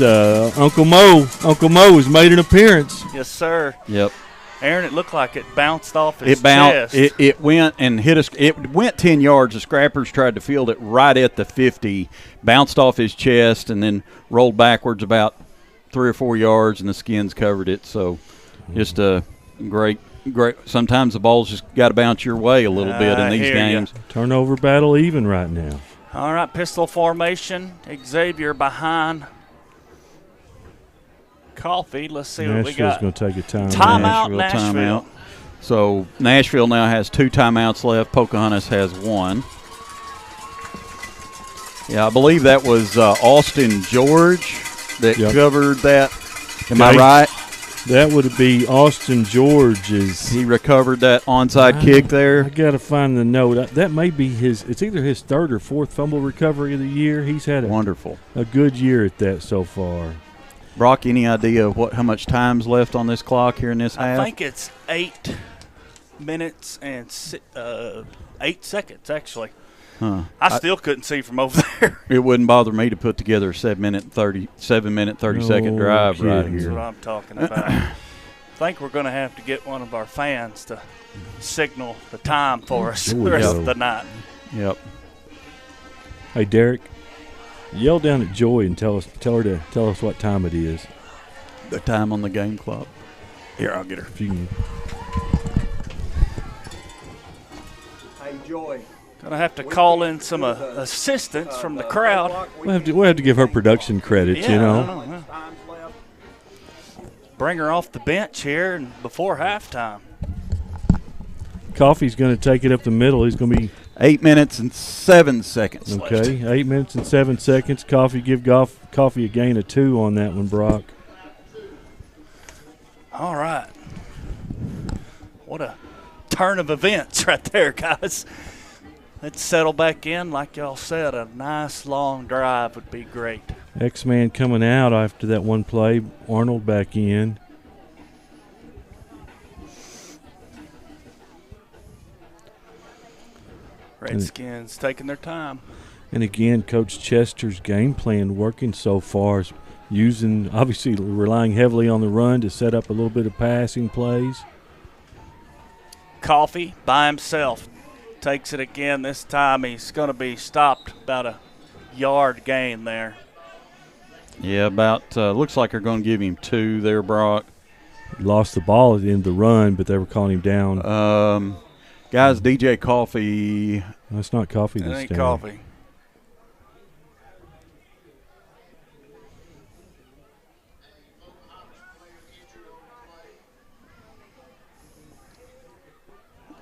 Uncle Mo. Uncle Mo has made an appearance. Yes, sir. Yep. Aaron, it looked like it bounced off his chest. It went and hit us. It went 10 yards. The Scrappers tried to field it right at the 50, bounced off his chest, and then rolled backwards about 3 or 4 yards, and the Skins covered it. So just a great. Sometimes the ball's just got to bounce your way a little bit in these games. Turnover battle even right now. All right, pistol formation. Xavier behind Coffey. Let's see what we got. Nashville's going to take a timeout. Timeout, Nashville. Timeout. So Nashville now has 2 timeouts left. Pocahontas has 1. Yeah, I believe that was Austin George that covered that. Am I right? That would be Austin George's. He recovered that onside kick there. I got to find the note. That may be it's either his 3rd or 4th fumble recovery of the year. He's had a good year at that so far. Brock, any idea of how much time's left on this clock here in this half? I think it's 8 minutes and 8 seconds, actually. Huh. I still couldn't see from over there. It wouldn't bother me to put together a 7-minute 30-second drive right That's here. what I'm talking about. I think we're going to have to get one of our fans to signal the time for us the rest of the night. Yep. Hey, Derek, yell down at Joy and tell her to tell us what time it is. The time on the game clock. Here, I'll get her. If you can. Hey, Joy. Going to have to call in some assistance from the crowd. We'll have to give her production credit, Yeah, you I know. don't know. Bring her off the bench here and before halftime. Coffey's going to take it up the middle. He's going to be 8 minutes and 7 seconds left. okay. 8 minutes and 7 seconds. Coffey Coffey a gain of 2 on that one, Brock. All right. What a turn of events right there, guys. Let's settle back in. Like y'all said, a nice long drive would be great. X-Man coming out after that one play. Arnold back in. Redskins taking their time. And again, Coach Chester's game plan working so far is using, obviously relying heavily on the run to set up a little bit of passing plays. Coffey by himself takes it again. This time he's going to be stopped about a yard gain there. Yeah, about looks like they're going to give him 2 there, Brock. Lost the ball at the end of the run, but they were calling him down. Guys, DJ Coffey. That's not Coffey It this ain't time. Coffey.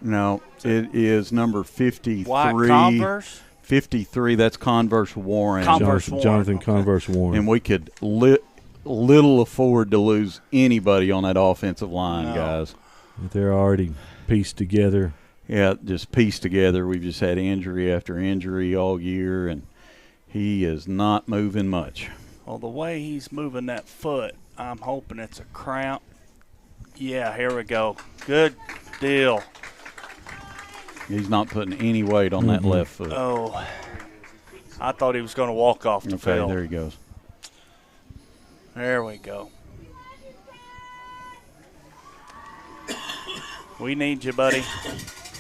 No, it is number 53. White Converse. 53, that's Converse Warren. Converse Warren. Jonathan Okay. Converse Warren. And we could little afford to lose anybody on that offensive line, No. guys. They're already pieced together. Yeah, just pieced together. We've just had injury after injury all year, and he is not moving much. Well, the way he's moving that foot, I'm hoping it's a cramp. Yeah, here we go. Good deal. He's not putting any weight on that left foot. Oh, I thought he was going to walk off the Okay, field. there he goes. There we go. We need you, buddy.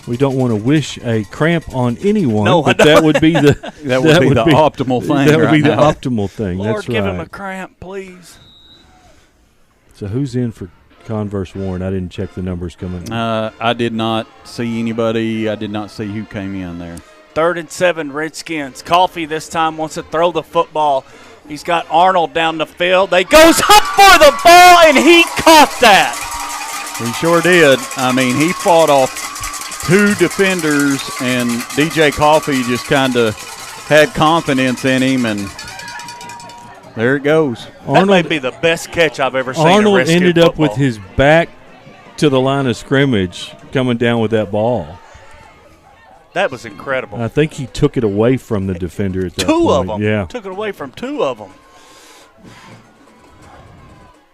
We don't want to wish a cramp on anyone, No, I but that would be the That would be the optimal thing That would be right the now. optimal thing. Lord, That's give right. him a cramp, please. So who's in for Converse Warren? I didn't check the numbers coming. I did not see anybody. I did not see who came in there. 3rd and 7, Redskins. Coffey this time wants to throw the football. He's got Arnold down the field. They goes up for the ball, and he caught that. He sure did. I mean, he fought off 2 defenders, and DJ Coffey just kind of had confidence in him, and there it goes. That may be the best catch I've ever seen in Arnold Redskin ended up with football. his back to the line of scrimmage coming down with that ball. That was incredible. I think he took it away from the defender at that 2 of point. them. Yeah. Took it away from 2 of them.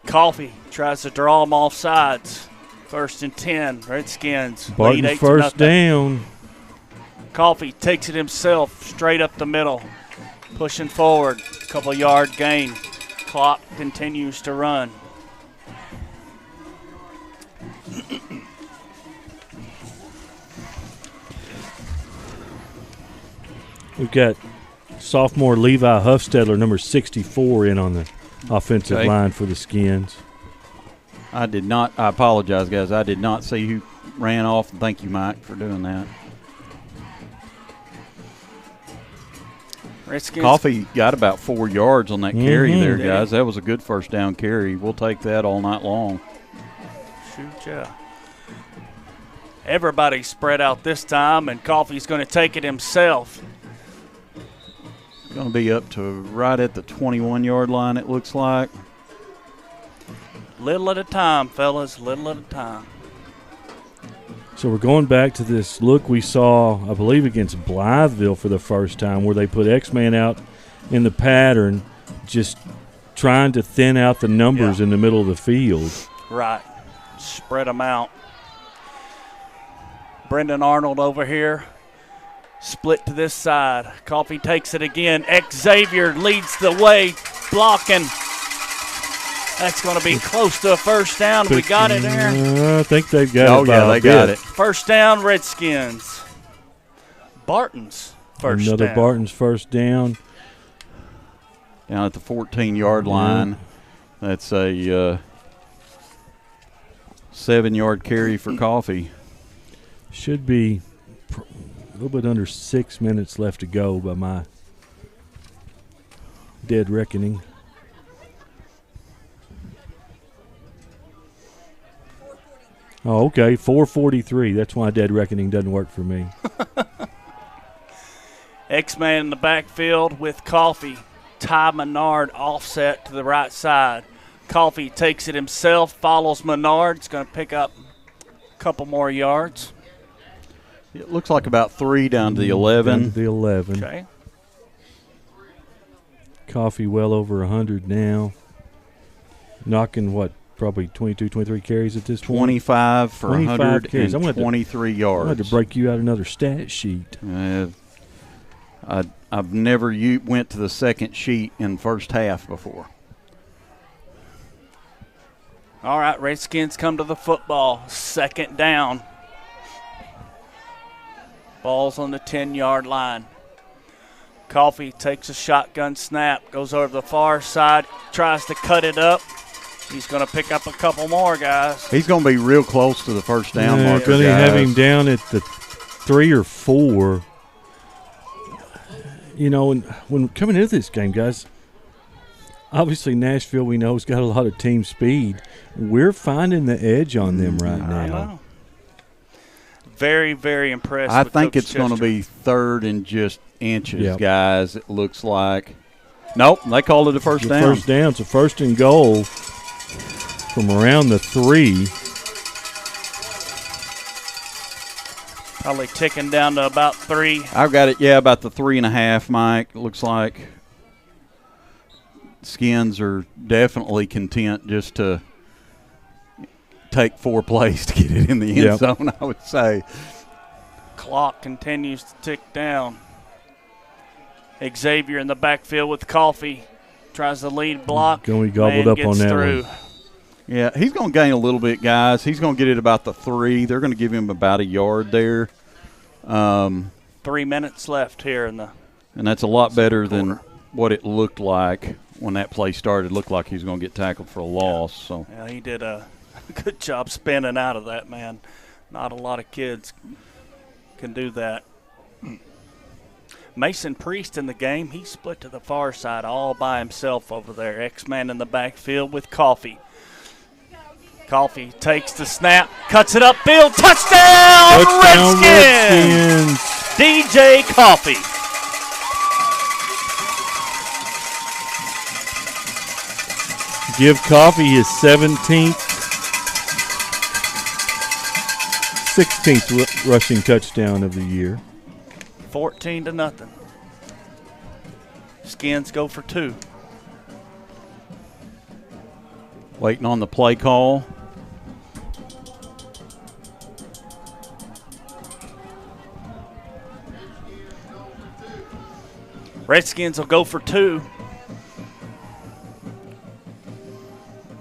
Coffey tries to draw them off sides. 1st and 10. Redskins lead Barton 8-0. first down. Coffey takes it himself straight up the middle. Pushing forward. Couple yard gain. Clock continues to run. We've got sophomore Levi Huffstedler, number 64, in on the offensive Okay. line for the Skins. I apologize, guys. I did not see who ran off, and thank you, Mike, for doing that. Redskins. Coffey got about 4 yards on that carry there, Did guys. he? That was a good first down carry. We'll take that all night long. Shoot ya. Everybody's spread out this time, and Coffey's going to take it himself. Going to be up to right at the 21-yard line, it looks like. Little at a time, fellas, little at a time. So we're going back to this look we saw, I believe, against Blytheville for the first time, where they put X-Man out in the pattern, just trying to thin out the numbers in the middle of the field. Right. Spread them out. Brendan Arnold over here. Split to this side. Coffey takes it again. Xavier leads the way, blocking. That's going to be close to a first down. We got it there. I think they've got it. Oh, yeah, by a they got bit. it. First down, Redskins. Barton's first Another down. Barton's first down. Down at the 14-yard line. That's a 7-yard carry for Coffey. Should be little bit under 6 minutes left to go by my dead reckoning. Oh, okay, 4:43. That's why dead reckoning doesn't work for me. X-Man in the backfield with Coffee. Ty Menard offset to the right side. Coffee takes it himself, follows Menard. It's going to pick up a couple more yards. It looks like about 3 down to the 11. Down to the 11. Okay. Coffee well over 100 now. Knocking, what, probably 22, 23 carries at this point? 25 for carries. 123 yards. I'm going to break you out another stat sheet. I've never went to the second sheet in first half before. All right, Redskins come to the football. Second down. Ball's on the 10-yard line. Coffee takes a shotgun snap, goes over to the far side, tries to cut it up. He's going to pick up a couple more, guys. He's going to be real close to the first down marker, going to guys. have him down at the 3 or 4. You know, when coming into this game, guys, obviously Nashville, we know, has got a lot of team speed. We're finding the edge on them right now. I know. Very, very impressed. I with think Coach it's going to Chester. be 3rd and just inches, guys, it looks like. Nope, they called it a first down. First down, so 1st and goal from around the 3. Probably ticking down to about 3. I've got it, about the 3.5, Mike. It looks like Skins are definitely content just to take 4 plays to get it in the end zone, I would say. Clock continues to tick down. Xavier in the backfield with Coffee. Tries the lead block. Going gobbled up on that through. one. Yeah, he's going to gain a little bit, guys. He's going to get it about the 3. They're going to give him about a yard there. 3 minutes left here in the. And that's a lot better than what it looked like when that play started. It looked like he was going to get tackled for a loss. So yeah, he did a good job spinning out of that, man. Not a lot of kids can do that. Mason Priest in the game. He split to the far side all by himself over there. X-Man in the backfield with Coffee. Coffee takes the snap, cuts it upfield. Touchdown, Redskins! DJ Coffee. Give Coffee his 16th rushing touchdown of the year. 14-0. Skins go for 2. waiting on the play call. Redskins will go for 2.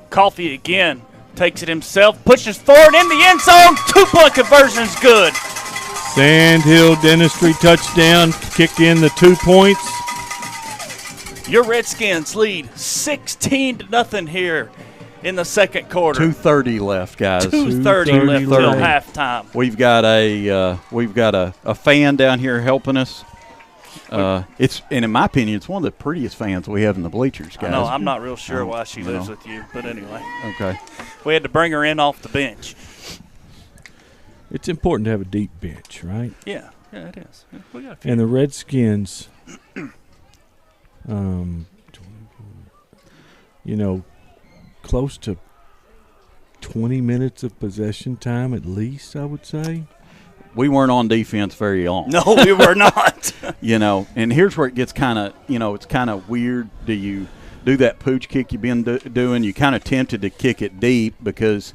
Coffee again. Takes it himself. Pushes forward in the end zone. 2-point conversion's good. Sandhill Dentistry touchdown. Kick in the 2 points. Your Redskins lead 16-0 here in the second quarter. 2:30 left, guys. 2:30 left till halftime. We've got a fan down here helping us. And in my opinion, it's one of the prettiest fans we have in the bleachers, guys. No, I'm not real sure why she lives with you, but anyway. Okay. We had to bring her in off the bench. It's important to have a deep bench, right? Yeah, it is. We got a few. And the Redskins, close to 20 minutes of possession time at least, I would say. We weren't on defense very long. No, we were not. And here's where it gets kind of, it's kind of weird. Do you do that pooch kick you've been doing? You kind of tempted to kick it deep because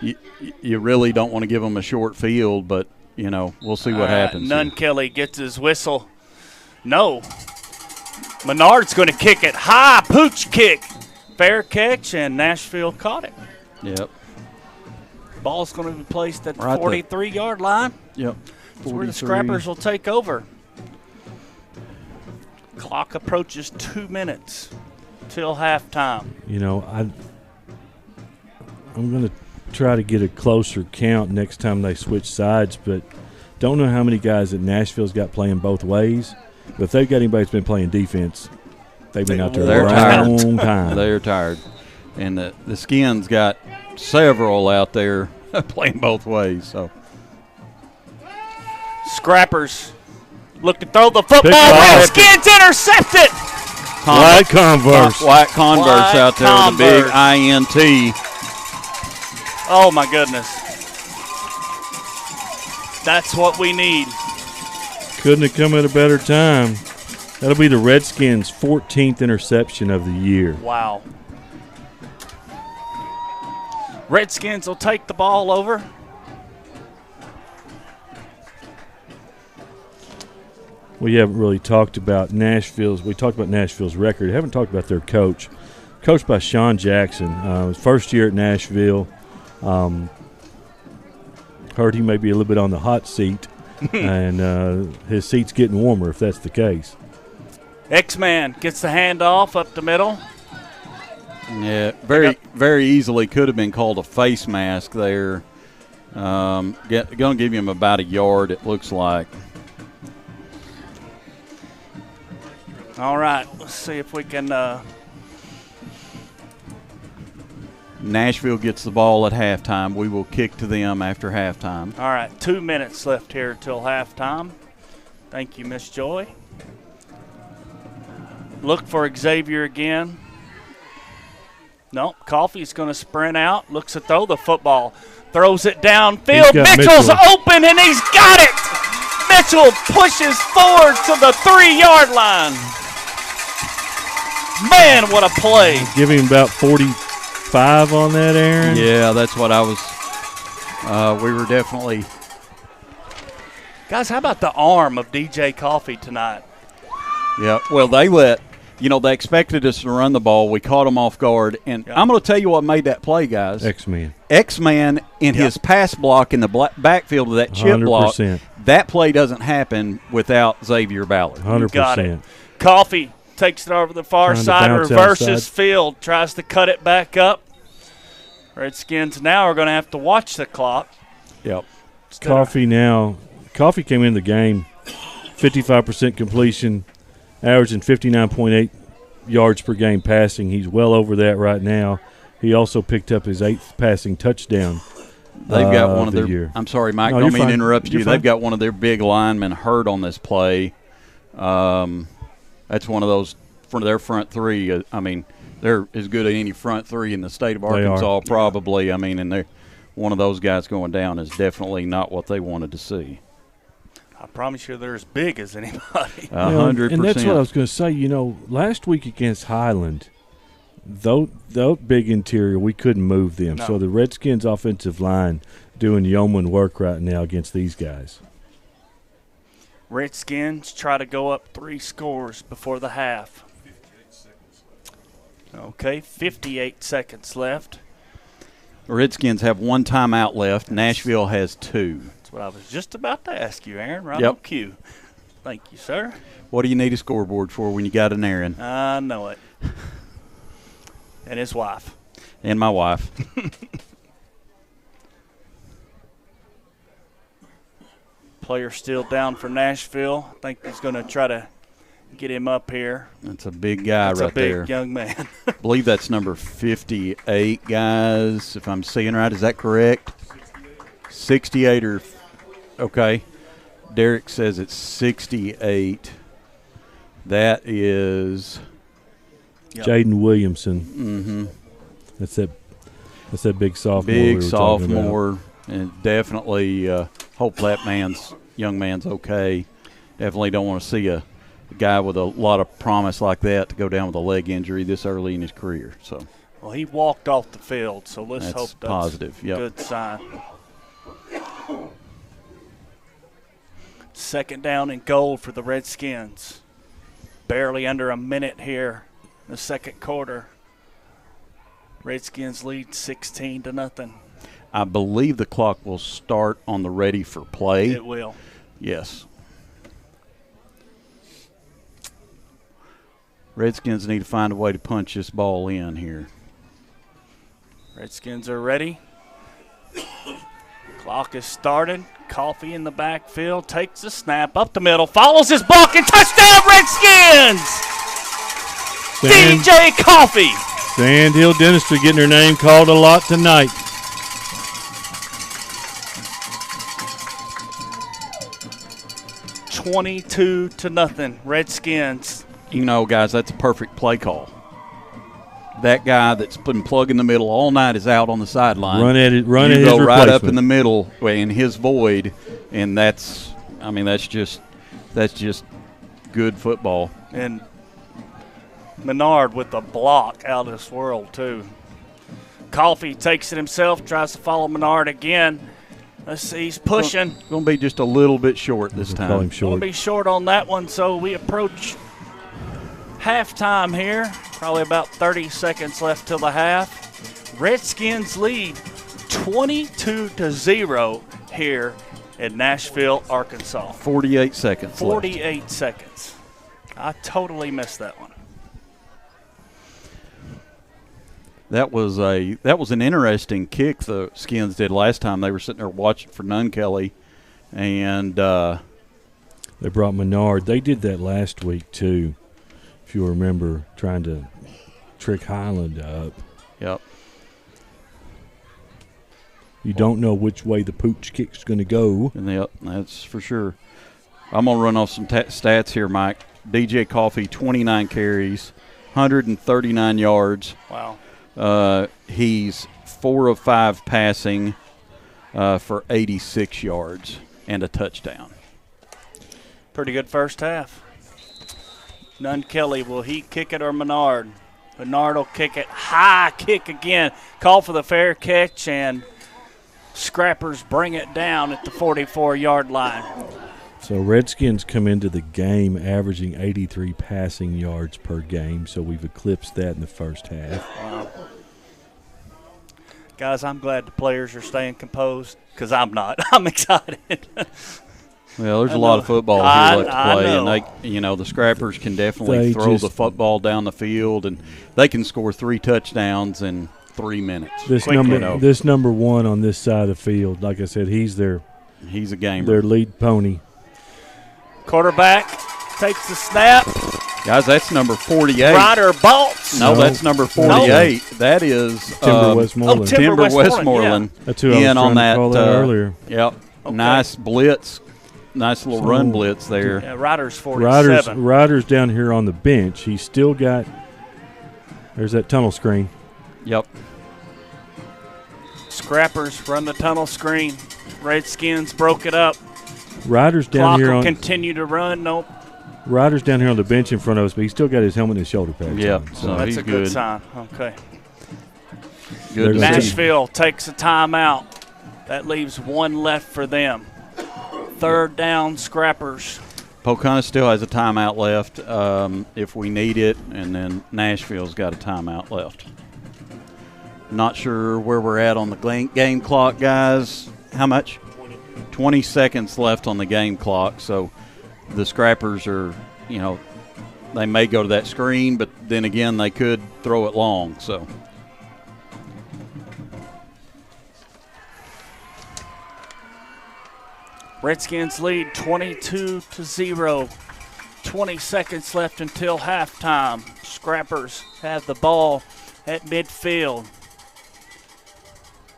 you really don't want to give them a short field, but, we'll see what happens. Nunn Kelly gets his whistle. No. Menard's going to kick it high. Pooch kick. Fair catch, and Nashville caught it. Yep. Ball's going to be placed at the Right 43-yard line. Yep. That's where the Scrappers will take over. Clock approaches 2 minutes till halftime. I'm going to try to get a closer count next time they switch sides, but Don't know how many guys that Nashville's got playing both ways, but if they've got anybody that's been playing defense, they've been out there a long time. They're tired. And the Skins got several out there playing both ways. So Scrappers look to throw the football. Redskins intercept it. White Converse. White Converse out there with a big INT. Oh, my goodness. That's what we need. Couldn't have come at a better time. That'll be the Redskins' 14th interception of the year. Wow. Redskins will take the ball over. We haven't really talked about Nashville's. We talked about Nashville's record. Haven't talked about their coach. Coached by Sean Jackson. His first year at Nashville. Heard he may be a little bit on the hot seat, and his seat's getting warmer if that's the case. X-Man gets the handoff up the middle. Yeah, very easily could have been called a face mask there. Going to give him about a yard, it looks like. All right, let's see if we can. Nashville gets the ball at halftime. We will kick to them after halftime. All right, 2 minutes left here till halftime. Thank you, Miss Joy. Look for Xavier again. Nope, Coffey's going to sprint out. Looks to throw the football. Throws it downfield. Mitchell's open, and he's got it. Mitchell pushes forward to the 3-yard line. Man, what a play. Give him about 45 on that, Aaron. Yeah, that's what I was. We were definitely. Guys, how about the arm of DJ Coffey tonight? Yeah, well, they expected us to run the ball. We caught them off guard. And I'm going to tell you what made that play, guys. X-Man in his pass block in the backfield of that chip 100%. Block. That play doesn't happen without Xavier Ballard. 100%. Got it. Coffey takes it over the far side, reverses field, tries to cut it back up. Redskins now are going to have to watch the clock. Yep. Coffey came in the game, 55% completion, averaging 59.8 yards per game passing. He's well over that right now. He also picked up his 8th passing touchdown. They've got one of their year. I'm sorry, Mike, don't mean to interrupt you. They've got one of their big linemen hurt on this play. That's one of those for their front three. They're as good as any front three in the state of Arkansas, probably. And they're one of those guys going down is definitely not what they wanted to see. I promise you they're as big as anybody. 100%. And that's what I was going to say. Last week against Highland, though big interior, we couldn't move them. No. So the Redskins offensive line doing yeoman work right now against these guys. Redskins try to go up 3 scores before the half. 58 seconds left. The Redskins have 1 timeout left. Nashville has 2. That's what I was just about to ask you, Aaron. Right on cue. Thank you, sir. What do you need a scoreboard for when you got an Aaron? I know it. And his wife. And my wife. Player still down for Nashville. I think he's going to try to get him up here. That's a big guy right there. That's a big young man. I believe that's number 58, guys, if I'm seeing right. Is that correct? 68 or – okay. Derek says it's 68. That is Jaden Williamson. Mm-hmm. That's that big sophomore. Big sophomore, and definitely hope that young man's okay. Definitely don't want to see a guy with a lot of promise like that to go down with a leg injury this early in his career. So, well, he walked off the field, so let's hope that's positive. Yep. A good sign. 2nd down and goal for the Redskins. Barely under a minute here in the 2nd quarter. Redskins lead 16-0. I believe the clock will start on the ready for play. It will. Yes. Redskins need to find a way to punch this ball in here. Redskins are ready. Clock is started. Coffee in the backfield, takes a snap up the middle, follows his block, and touchdown Redskins! DJ Coffee. Sandhill Dentistry getting her name called a lot tonight. $22-0, Redskins. You know, guys, that's a perfect play call. That guy that's been plug in the middle all night is out on the sideline. Run at his go right replacement. up in the middle in his void, and that's just good football. And Menard with the block out of this world, too. Coffee takes it himself, tries to follow Menard again. Let's see, he's pushing. Going to be just a little bit short this time. Call him short. Going to be short on that one, so we approach halftime here. Probably about 30 seconds left till the half. Redskins lead 22-0 here in Nashville, Arkansas. 48 seconds 48 left. seconds. I totally missed that one. That was an interesting kick the Skins did last time. They were sitting there watching for Kelly, and they brought Menard. They did that last week too, if you remember, trying to trick Highland up. Yep. You don't know which way the pooch kick's going to go. And yep, that's for sure. I'm going to run off some stats here, Mike. DJ Coffee, 29 carries, 139 yards. Wow. He's 4 of 5 passing for 86 yards and a touchdown. Pretty good first half. Kelly, will he kick it or Menard? Menard will kick it. High kick again. Call for the fair catch, and Scrappers bring it down at the 44-yard line. So Redskins come into the game averaging 83 passing yards per game, so we've eclipsed that in the first half. Wow. Guys, I'm glad the players are staying composed because I'm not. I'm excited. Well, there's a lot of football here left to play, and the Scrappers can definitely throw the football down the field, and they can score 3 touchdowns in 3 minutes. This number one on this side of the field, like I said, he's a gamer. Their lead pony. Quarterback takes the snap. Guys, that's number 48. Ryder Bolts. No, that's number 48. No. That is Timber Westmoreland. Timber Westmoreland. Yeah. That's who I was trying to call that earlier. Yep. Okay. Nice blitz. Nice little run blitz there. Yeah, Ryder's 47. Ryder's down here on the bench. He's still got – there's that tunnel screen. Yep. Scrappers run the tunnel screen. Redskins broke it up. Ryder's down here on – continue to run. Nope. Ryder's down here on the bench in front of us, but he's still got his helmet and his shoulder pads on. So that's a good sign. Okay. Good. Nashville takes a timeout. That leaves 1 left for them. 3rd down, Scrappers. Pocahontas still has a timeout left if we need it, and then Nashville's got a timeout left. Not sure where we're at on the game clock, guys. How much? 20 seconds left on the game clock, so the Scrappers are, they may go to that screen, but then again, they could throw it long, so. Redskins lead 22-0. 20 seconds left until halftime. Scrappers have the ball at midfield.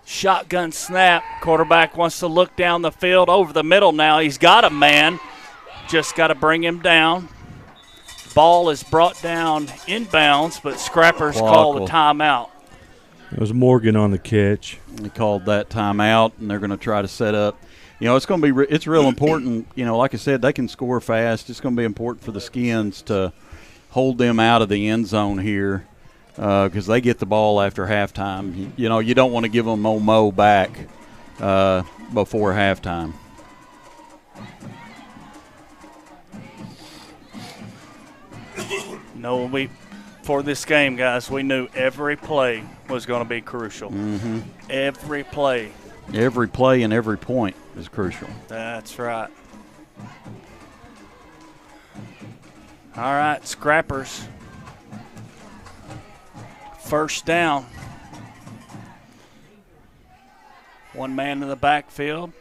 Shotgun snap. Quarterback wants to look down the field over the middle now. He's got a man. Just got to bring him down. Ball is brought down inbounds, but Scrappers call the timeout. It was Morgan on the catch. They called that timeout, and they're going to try to set up. It's going to be it's real important. Like I said, they can score fast. It's going to be important for the Skins to hold them out of the end zone here because they get the ball after halftime. You don't want to give them Mo back before halftime. No, for this game, guys, we knew every play was going to be crucial. Mm-hmm. Every play. Every play and every point is crucial. That's right. All right, Scrappers. 1st down. 1 man in the backfield.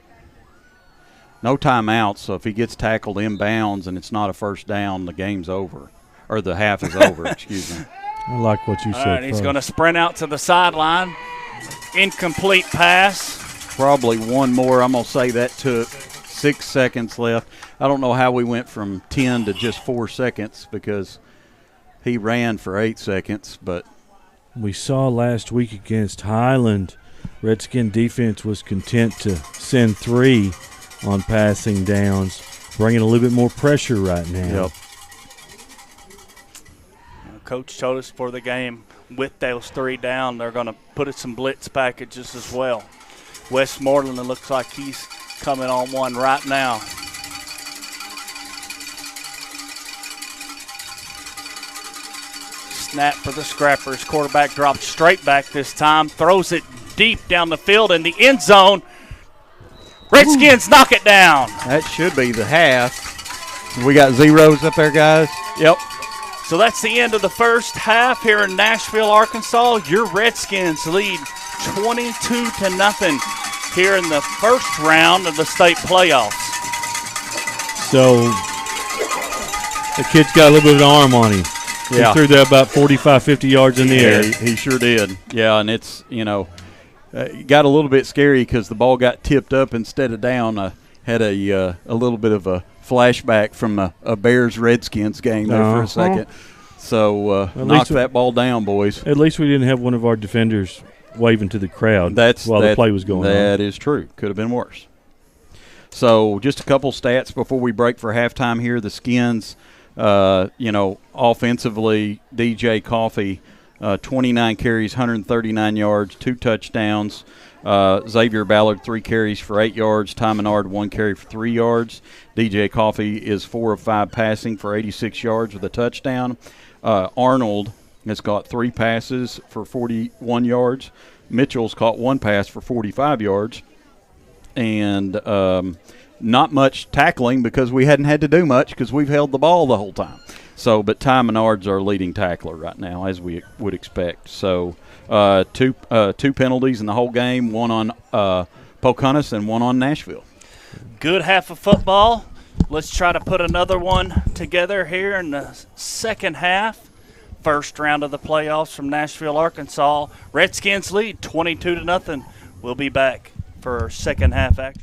No timeouts, so if he gets tackled inbounds and it's not a first down, the game's over. Or the half is over, excuse me. I like what you All said. right, he's going to sprint out to the sideline. Incomplete pass. Probably one more. I'm going to say that took 6 seconds left. I don't know how we went from 10 to just 4 seconds because he ran for 8 seconds. But we saw last week against Highland, Redskin defense was content to send 3 on passing downs, bringing a little bit more pressure right now. Yep. Coach told us for the game, with those 3 down, they're going to put some blitz packages as well. Westmoreland, it looks like he's coming on one right now. Snap for the Scrappers. Quarterback drops straight back this time, throws it deep down the field in the end zone. Redskins knock it down. That should be the half. We got zeros up there, guys? Yep. So that's the end of the first half here in Nashville, Arkansas. Your Redskins lead 22-0 here in the first round of the state playoffs. So the kid's got a little bit of an arm on him. Yeah. He threw that about 45, 50 yards in the air. He sure did. Yeah, and it's, it got a little bit scary because the ball got tipped up instead of down. I had a little bit of a flashback from a Bears-Redskins game there for a second. So knock that ball down, boys. At least we didn't have one of our defenders waving to the crowd while the play was going on. That is true. Could have been worse. So just a couple stats before we break for halftime here. The Skins, offensively, DJ Coffey, 29 carries, 139 yards, 2 touchdowns. Xavier Ballard, 3 carries for 8 yards. Ty Menard, 1 carry for 3 yards. DJ Coffey is 4 of 5 passing for 86 yards with a touchdown. Arnold has got 3 passes for 41 yards. Mitchell's caught 1 pass for 45 yards. And not much tackling because we hadn't had to do much because we've held the ball the whole time. So, but Ty Menard's our leading tackler right now, as we would expect. So, two penalties in the whole game, one on Pocahontas and one on Nashville. Good half of football. Let's try to put another one together here in the second half. First round of the playoffs from Nashville, Arkansas. Redskins lead 22-0. We'll be back for second half action.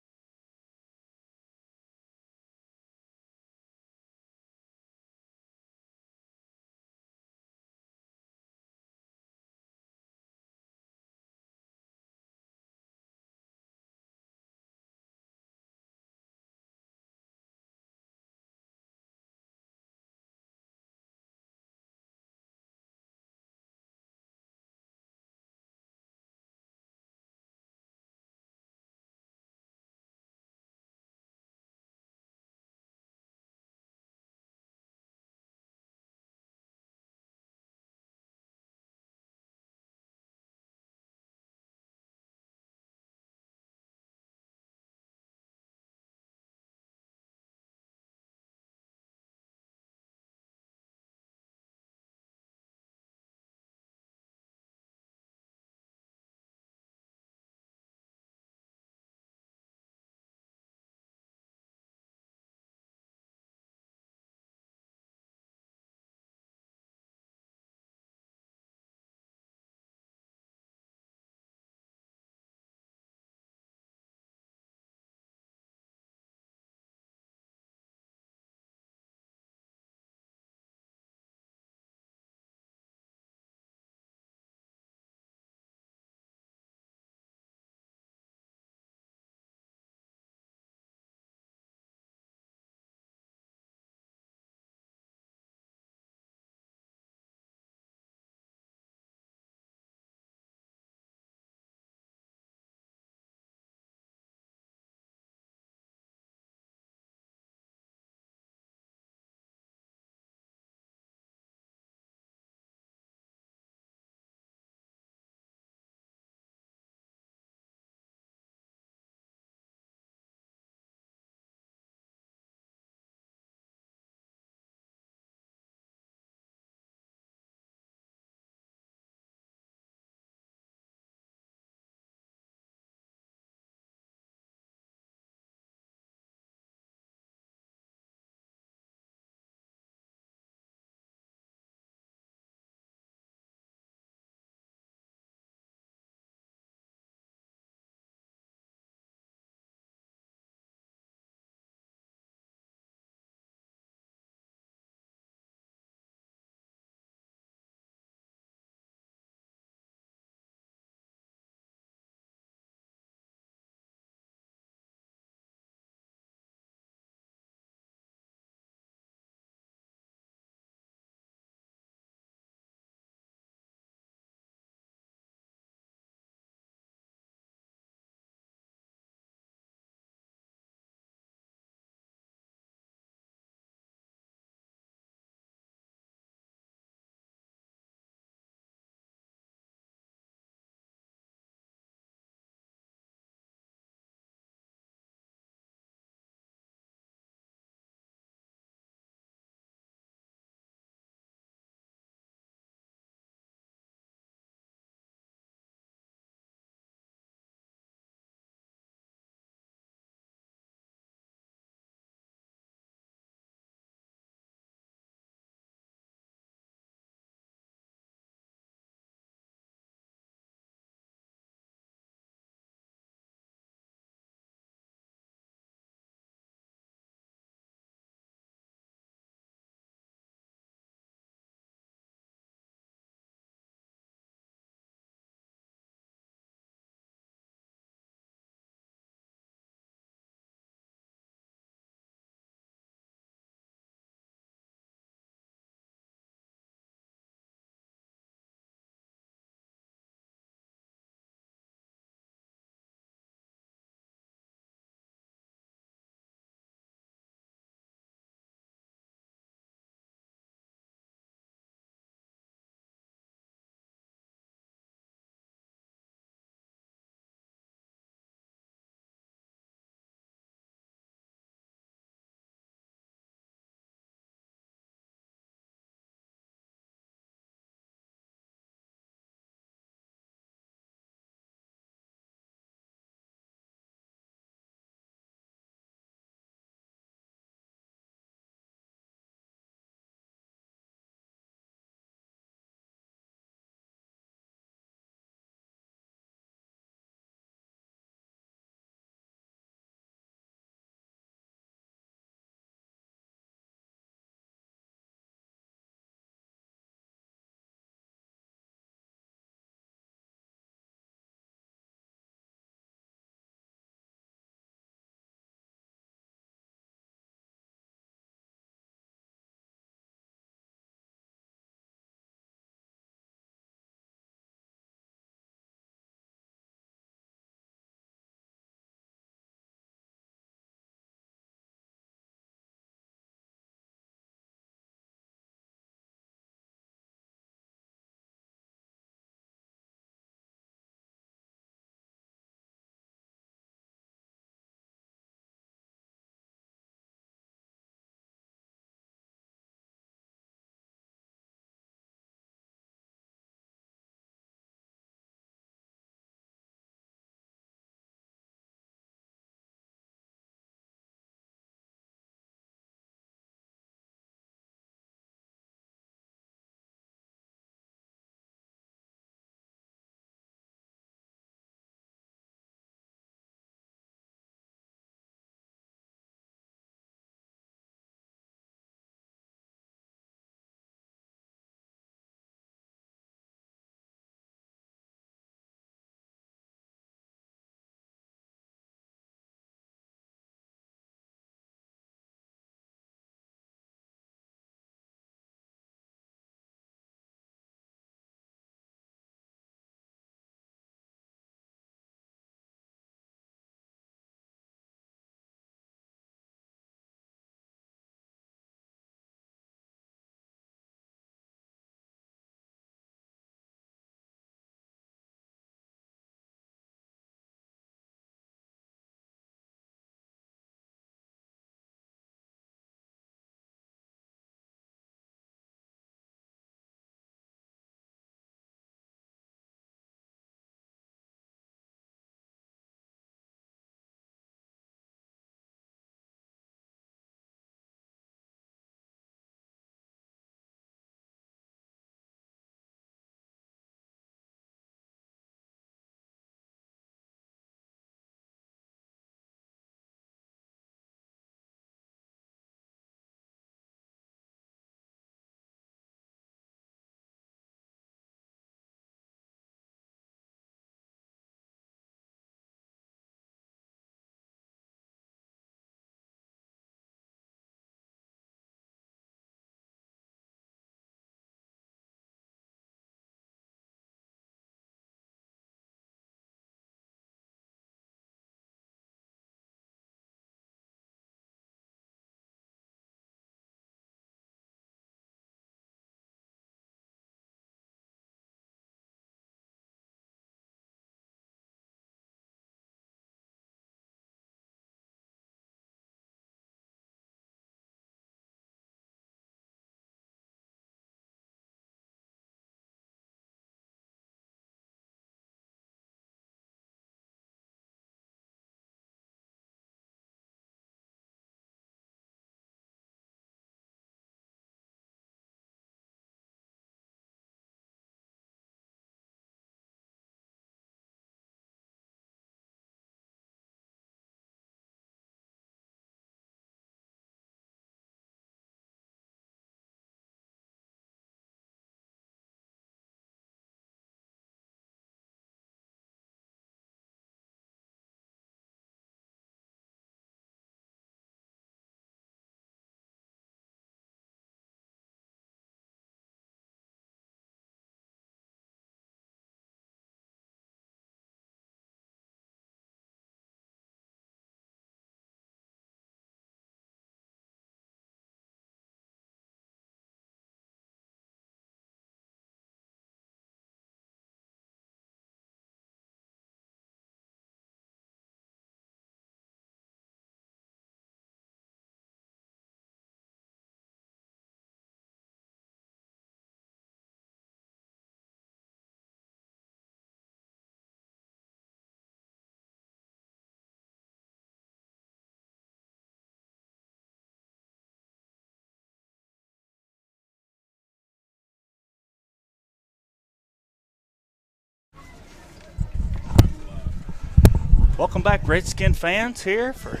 Welcome back, Redskin fans, here for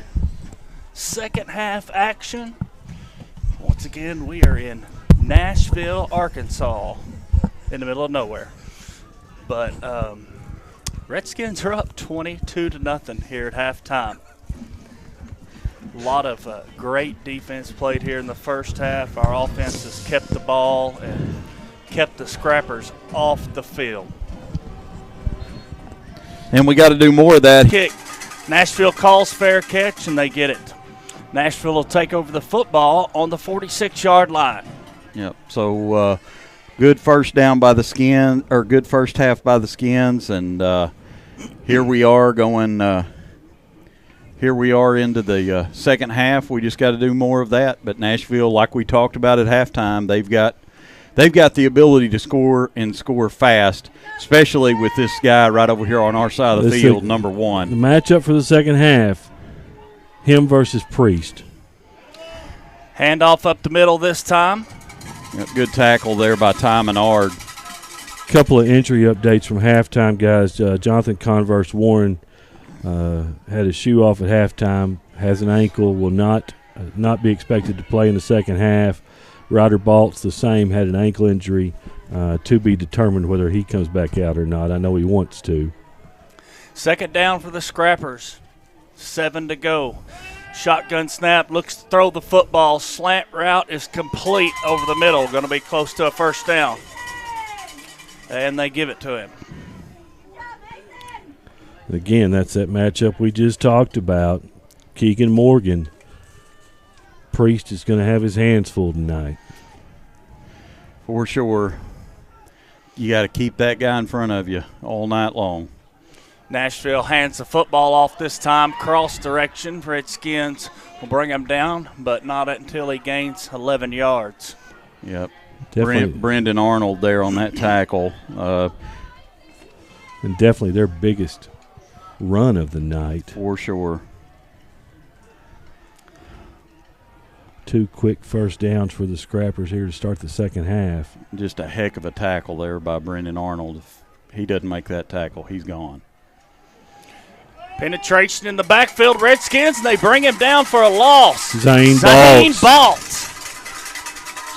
second half action. Once again, we are in Nashville, Arkansas, in the middle of nowhere. But Redskins are up 22-0 here at halftime. A lot of great defense played here in the first half. Our offense has kept the ball and kept the Scrappers off the field. And we got to do more of that. Kick. Nashville calls fair catch, and they get it. Nashville will take over the football on the 46-yard line. Yep. So good first down by the Skins, or good first half by the Skins, and here we are going. Here we are into the second half. We just got to do more of that. But Nashville, like we talked about at halftime, they've got the ability to score and score fast, especially with this guy right over here on our side of the field, number 1. The matchup for the second half, him versus Priest. Handoff up the middle this time. Yep, good tackle there by Ty Menard. Couple of injury updates from halftime, guys. Jonathan Converse Warren had his shoe off at halftime, has an ankle, will not be expected to play in the second half. Ryder Baltz, the same, had an ankle injury, to be determined whether he comes back out or not. I know he wants to. Second down for the Scrappers. 7 to go. Shotgun snap, looks to throw the football. Slant route is complete over the middle. Going to be close to a first down. And they give it to him. Again, that's that matchup we just talked about. Keegan Morgan. Priest is going to have his hands full tonight. For sure. You got to keep that guy in front of you all night long. Nashville hands the football off this time. Cross direction. Redskins will bring him down, but not until he gains 11 yards. Yep. Definitely. Brendan Arnold there on that tackle. And definitely their biggest run of the night. For sure. 2 quick first downs for the Scrappers here to start the second half. Just a heck of a tackle there by Brendan Arnold. If he doesn't make that tackle, he's gone. Penetration in the backfield, Redskins, and they bring him down for a loss. Zane Baltz.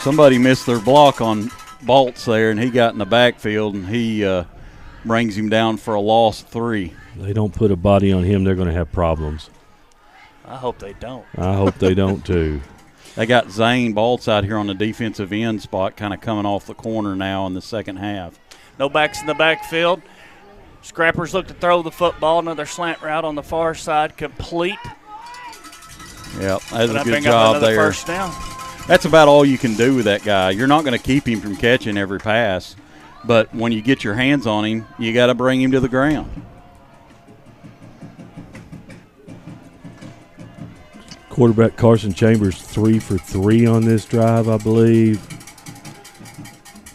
Somebody missed their block on Baltz there, and he got in the backfield, and he brings him down for a loss of 3. They don't put a body on him, they're going to have problems. I hope they don't. I hope they don't, too. They got Zane Baltz out here on the defensive end spot, kind of coming off the corner now in the second half. No backs in the backfield. Scrappers look to throw the football. Another slant route on the far side, complete. Yep, that's a good bring job up another there. First down. That's about all you can do with that guy. You're not going to keep him from catching every pass, but when you get your hands on him, you got to bring him to the ground. Quarterback Carson Chambers 3 for 3 on this drive, I believe.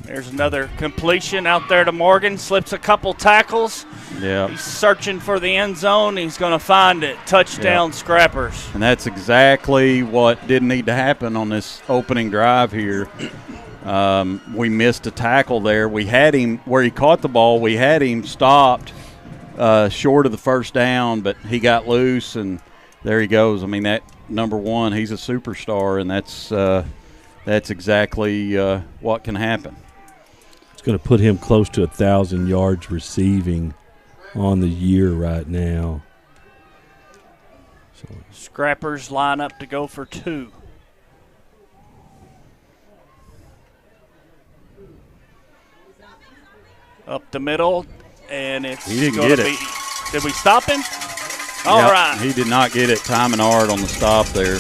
There's another completion out there to Morgan. Slips a couple tackles. Yeah. He's searching for the end zone. He's going to find it. Touchdown, Scrappers. And that's exactly what didn't need to happen on this opening drive here. We missed a tackle there. We had him where he caught the ball. We had him stopped short of the first down, but he got loose, and there he goes. I mean, that number 1, he's a superstar, and that's exactly what can happen. It's going to put him close to 1,000 yards receiving on the year right now. So Scrappers line up to go for 2. Up the middle, and it's He didn't going get to it. be. Did we stop him? All Yep, right. He did not get it. Ty Menard on the stop there.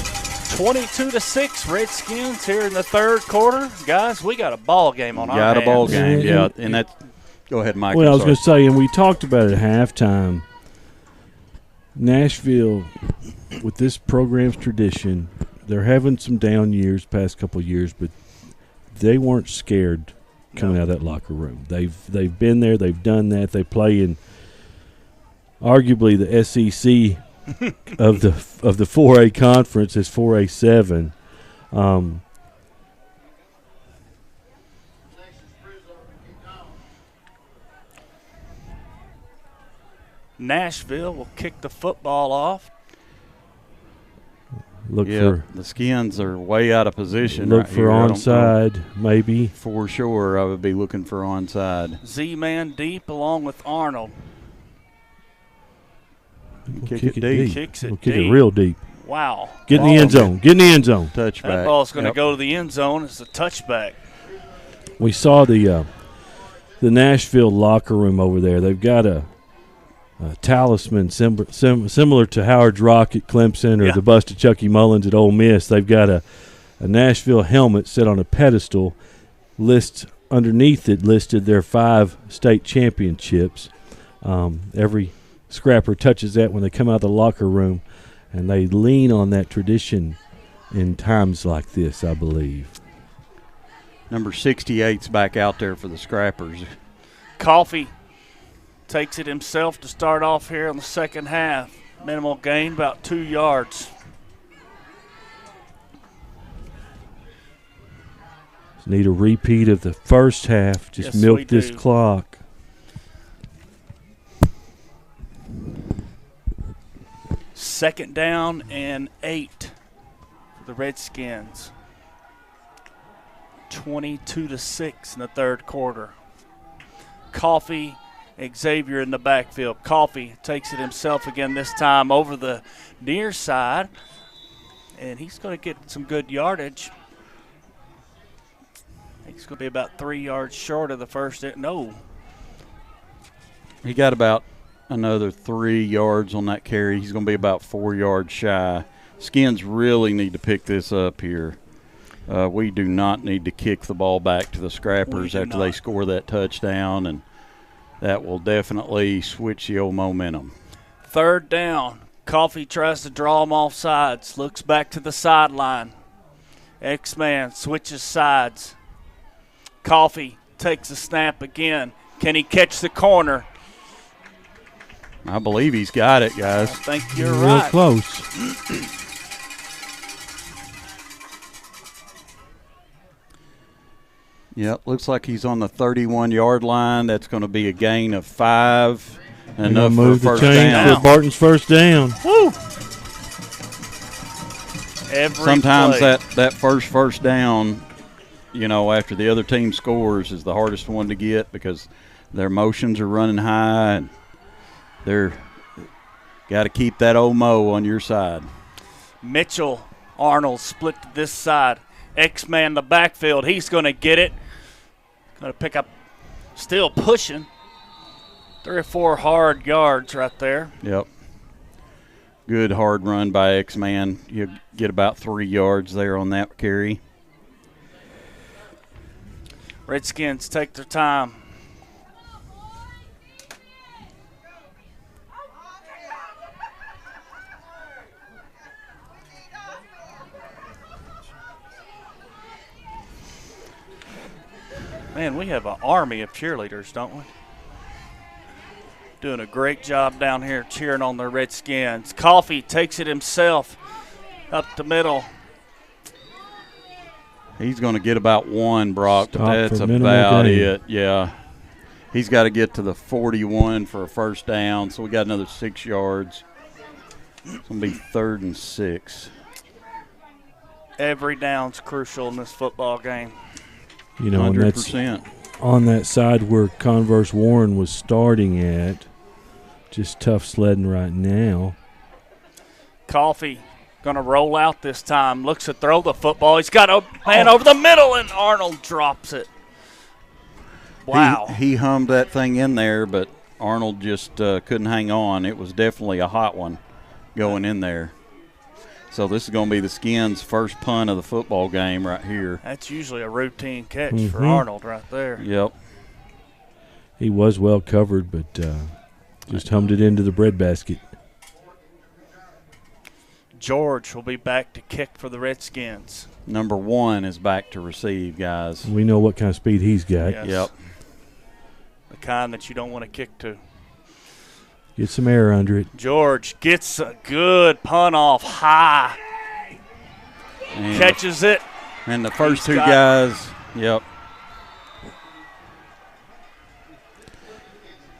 22-6 Redskins here in the third quarter. Guys, we got a ball game on our Got a ball hands. game, yeah. And that's – go ahead, Mike. Well, I was I'm going to say, and we talked about it at halftime, Nashville, with this program's tradition, they're having some down years, past couple of years, but they weren't scared coming out of that locker room. They've been there, they've done that. They play in arguably the SEC of the 4A conference is 4A7. Nashville will kick the football off. The Skins are way out of position. Look for onside, maybe. For sure, I would be looking for onside. Z-man deep along with Arnold. Kick it deep. Kicks it We'll deep. kick it real deep. Wow. Get in the end zone. Get in the end zone. Touchback. That ball's going to go to the end zone. It's a touchback. We saw the Nashville locker room over there. They've got a talisman similar to Howard's Rock at Clemson or the bust of Chucky Mullins at Ole Miss. They've got a Nashville helmet set on a pedestal. Underneath it listed their 5 state championships. Every scrapper touches that when they come out of the locker room, and they lean on that tradition in times like this, I believe. Number 68's back out there for the Scrappers. Coffee takes it himself to start off here in the second half. Minimal gain, about 2 yards. Need a repeat of the first half. Just milk this clock. Second down and 8 for the Redskins. 22-6 in the third quarter. Coffee, Xavier in the backfield. Coffee takes it himself again, this time over the near side. And he's going to get some good yardage. I think he's going to be about 3 yards short of the first. No. He got about another 3 yards on that carry. He's going to be about 4 yards shy. Skins really need to pick this up here. We do not need to kick the ball back to the Scrappers after they score that touchdown, and that will definitely switch the old momentum. Third down. Coffee tries to draw him off sides. Looks back to the sideline. X-Man switches sides. Coffee takes a snap again. Can he catch the corner? I believe he's got it, guys. I think you're Real right. close. Yep, looks like he's on the 31-yard line. That's going to be a gain of 5. Enough for a first down. For Barton's first down. Woo! Sometimes that first down, after the other team scores, is the hardest one to get because their emotions are running high and they're got to keep that old Mo on your side. Mitchell, Arnold split to this side. X-Man the backfield. He's going to get it. Going to pick up, still pushing. 3 or 4 hard yards right there. Yep. Good hard run by X-Man. You get about 3 yards there on that carry. Redskins take their time. Man, we have an army of cheerleaders, don't we? Doing a great job down here cheering on the Redskins. Coffee takes it himself up the middle. He's going to get about 1, Brock, but that's about it. Yeah. He's got to get to the 41 for a first down, so we got another 6 yards. It's going to be 3rd and 6. Every down's crucial in this football game. 100%. On that side where Converse Warren was starting at. Just tough sledding right now. Coffee going to roll out this time. Looks to throw the football. He's got a man over the middle, and Arnold drops it. Wow. He hummed that thing in there, but Arnold just couldn't hang on. It was definitely a hot one going in there. So this is going to be the Skins' first punt of the football game right here. That's usually a routine catch for Arnold right there. Yep. He was well covered, but just hummed it into the breadbasket. George will be back to kick for the Redskins. Number 1 is back to receive, guys. We know what kind of speed he's got. Yes. Yep. The kind that you don't want to kick to. Get some air under it. George gets a good punt off high. And catches it. And the first 2 guys, yep.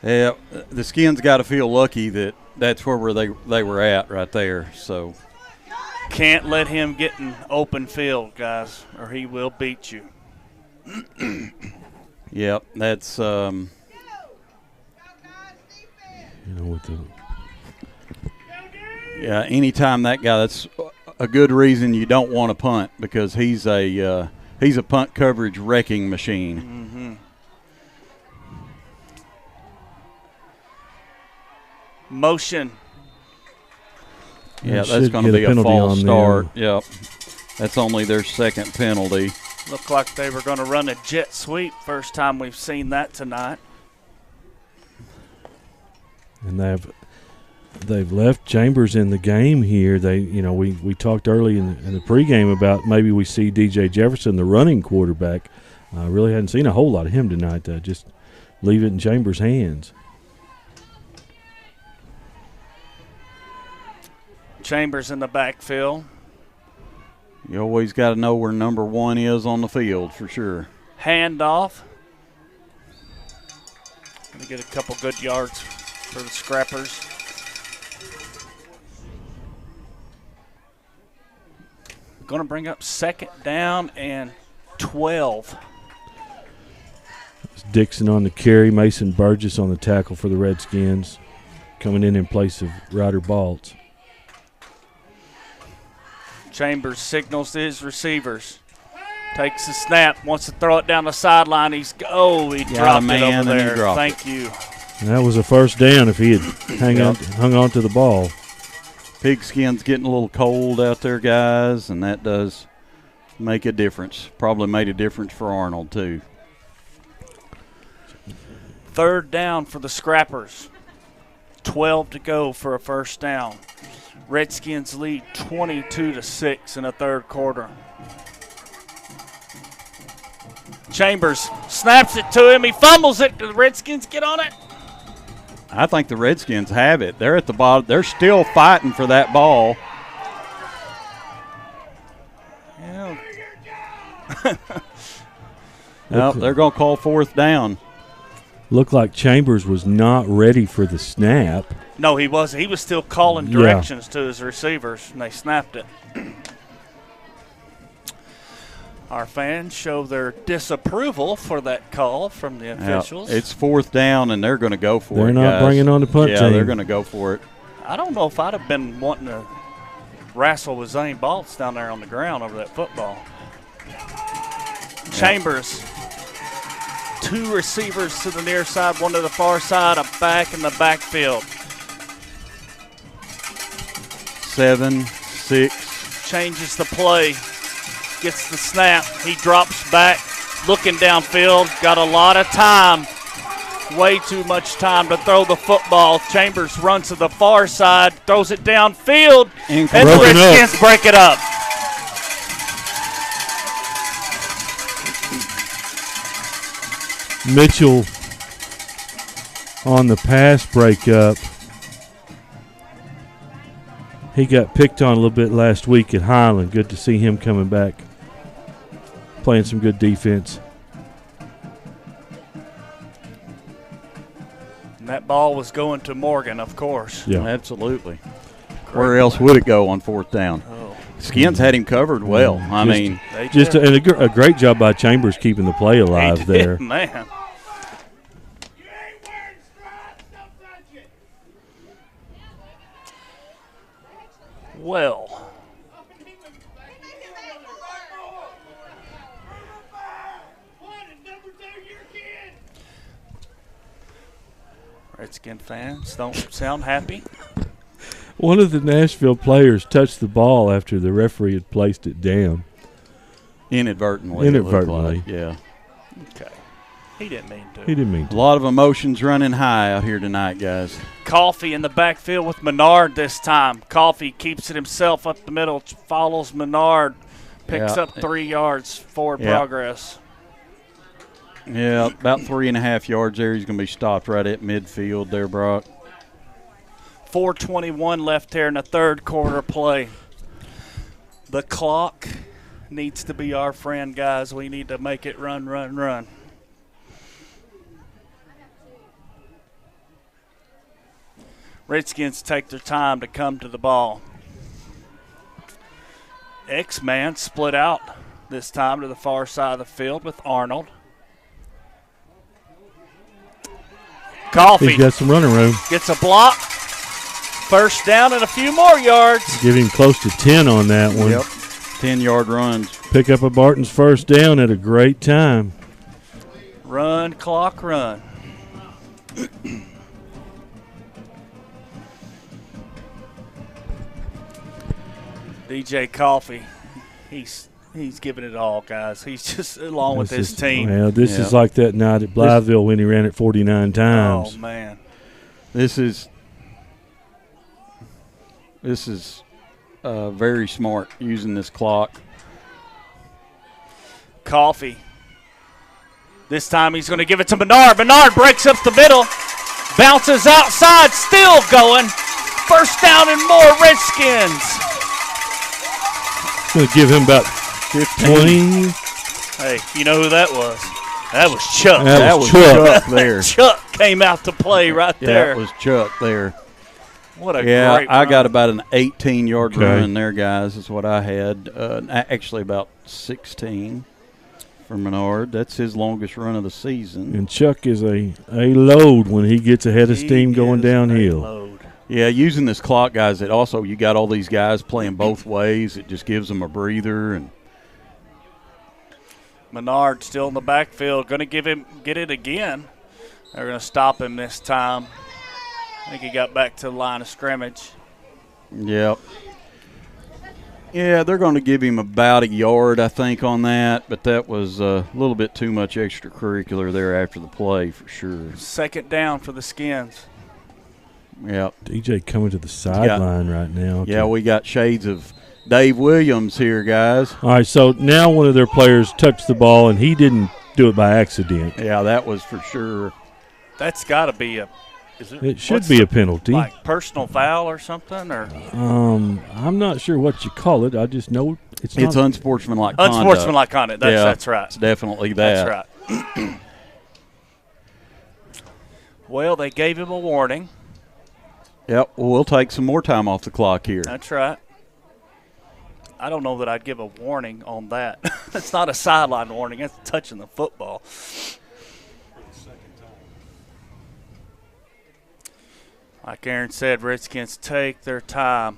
Yeah, the Skins got to feel lucky that that's where they were at right there. So can't let him get in open field, guys, or he will beat you. Yep, that's with the yeah. Anytime that guy, that's a good reason you don't want to punt because he's a punt coverage wrecking machine. Mm-hmm. Motion. Yeah, that's going to be a false start. Yep, that's only their second penalty. Looked like they were going to run a jet sweep. First time we've seen that tonight. And they've left Chambers in the game here. We talked early in the pregame about maybe we see DJ Jefferson, the running quarterback. Really hadn't seen a whole lot of him tonight. Just leave it in Chambers' hands. Chambers in the backfield. You always got to know where number 1 is on the field for sure. Handoff. Going to get a couple good yards for the Scrappers. Going to bring up 2nd down and 12. It's Dixon on the carry. Mason Burgess on the tackle for the Redskins, coming in place of Ryder Baltz. Chambers signals to his receivers. Takes the snap, wants to throw it down the sideline. He dropped it over there. Thank you. And that was a first down if he had hung on to the ball. Pigskin's getting a little cold out there, guys, and that does make a difference. Probably made a difference for Arnold, too. 3rd down for the Scrappers. 12 to go for a first down. Redskins lead 22-6 in the 3rd quarter. Chambers snaps it to him. He fumbles it. The Redskins get on it. I think the Redskins have it. They're at the bottom. They're still fighting for that ball. Yeah. Nope, they're going to call 4th down. Looked like Chambers was not ready for the snap. No, he wasn't. He was still calling directions to his receivers, and they snapped it. Our fans show their disapproval for that call from the officials. It's 4th down, and they're going to go for it, They're not bringing on the punt team. Yeah, they're going to go for it. I don't know if I'd have been wanting to wrestle with Zane Baltz down there on the ground over that football. Chambers, 2 receivers to the near side, 1 to the far side, a back in the backfield. 7, 6. Changes the play. Gets the snap. He drops back, looking downfield. Got a lot of time. Way too much time to throw the football. Chambers runs to the far side, throws it downfield, and the Redskins break it up. Mitchell on the pass breakup. He got picked on a little bit last week at Highland. Good to see him coming back, playing some good defense. And that ball was going to Morgan, of course. Yeah, absolutely. Where else would it go on 4th down? Oh. Skins had him covered well. A great job by Chambers keeping the play alive there. Man. Well, Redskin fans don't sound happy. One of the Nashville players touched the ball after the referee had placed it down. Inadvertently. Like, yeah. Okay. He didn't mean to. He didn't mean to. A lot of emotions running high out here tonight, guys. Coffee in the backfield with Menard this time. Coffee keeps it himself up the middle, follows Menard, picks up 3 yards forward progress. Yeah, about 3.5 yards there. He's going to be stopped right at midfield there, Brock. 4:21 left here in the 3rd quarter play. The clock needs to be our friend, guys. We need to make it run, run, run. Redskins take their time to come to the ball. X-Man split out this time to the far side of the field with Arnold. Coffee He's got some running room. gets a block. First down and a few more yards. Give him close to 10 on that one. Yep. 10-yard runs. Pick up a Barton's first down at a great time. Run, clock, run. DJ Coffee, he's giving it all, guys. He's just along with his team. Well, this is like that night at Blytheville when he ran it 49 times. Oh, man. This is very smart using this clock. Coffee. This time he's going to give it to Menard. Menard breaks up the middle. Bounces outside, still going. First down and more, Redskins. Going to give him about 20. Hey, you know who that was? That was Chuck. That was Chuck. there. Chuck came out to play right there. That was Chuck there. What a Yeah, great I run. got about an 18-yard Okay. run there, guys, is what I had. Actually about 16 for Menard. That's his longest run of the season. And Chuck is a load when he gets ahead of steam going He is a downhill. load. Yeah, using this clock, guys, it also, you got all these guys playing both ways. It just gives them a breather. And Menard still in the backfield. Going to get it again. They're going to stop him this time. I think he got back to the line of scrimmage. Yep. Yeah, they're going to give him about a yard, I think, on that. But that was a little bit too much extracurricular there after the play for sure. Second down for the Skins. Yep. DJ coming to the sideline right now. Yeah, we got shades of Dave Williams here, guys. All right, so now one of their players touched the ball, and he didn't do it by accident. Yeah, that was for sure. That's got to be It should be a penalty. like personal foul or something, or I'm not sure what you call it. I just know it's It's not. unsportsmanlike conduct. unsportsmanlike conduct. Yeah, That's right. It's definitely that. That's right. Well, they gave him a warning. Yep, well, we'll take some more time off the clock here. That's right. I don't know that I'd give a warning on that. That's not a sideline warning. That's touching the football. Like Aaron said, Redskins take their time.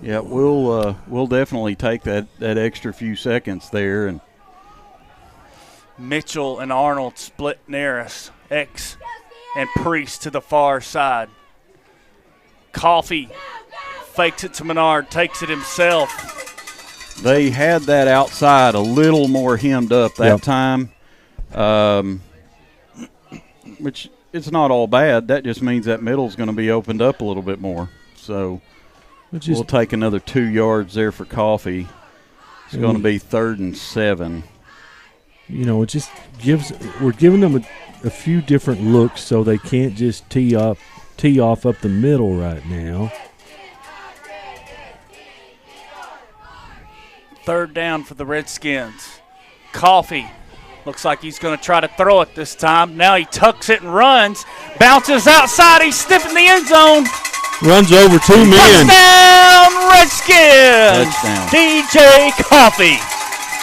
Yeah, we'll definitely take that extra few seconds there. And Mitchell and Arnold split near us. X and Priest to the far side. Coffee fakes it to Menard, takes it himself. they had that outside a little more hemmed up that time, which it's not all bad. That just means that middle's going to be opened up a little bit more. So we'll take another 2 yards there for Coffee. It's going to be 3rd and 7. You know, it just we're giving them a few different looks so they can't just tee off up the middle right now. 3rd down for the Redskins. Coffee looks like he's going to try to throw it this time. Now he tucks it and runs. Bounces outside. He's stiff in the end zone. Runs over 2 men. Touchdown, Redskins. Touchdown. DJ Coffee.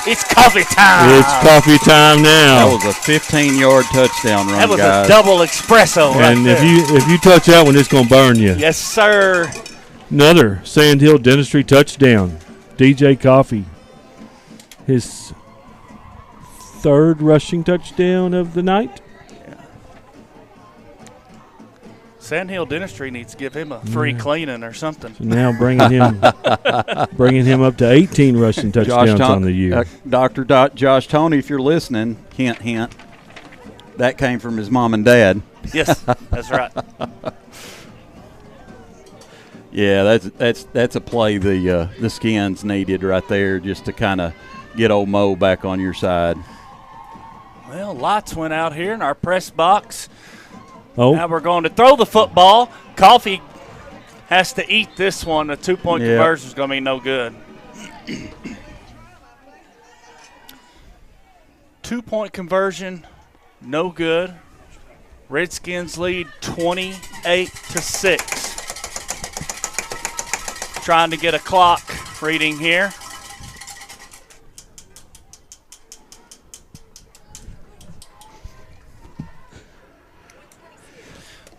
It's coffee time. It's coffee time now. That was a 15-yard touchdown run, That was guys. a double espresso right And there. if you touch that one, it's going to burn you. Yes, sir. Another Sandhill Dentistry touchdown. DJ Coffee. His 3rd rushing touchdown of the night. Sandhill Dentistry needs to give him a free cleaning or something. So now bringing him up to 18 rushing touchdowns on the year. Dr. Josh Toney, if you're listening, hint, hint, that came from his mom and dad. Yes, that's right. Yeah, that's a play the Skins needed right there just to kind of get old Mo back on your side. Well, lights went out here in our press box. Oh, Now we're going to throw the football. Coffee has to eat this one. The 2-point conversion is going to be no good. 2-point conversion, no good. Redskins lead 28-6. Trying to get a clock reading here.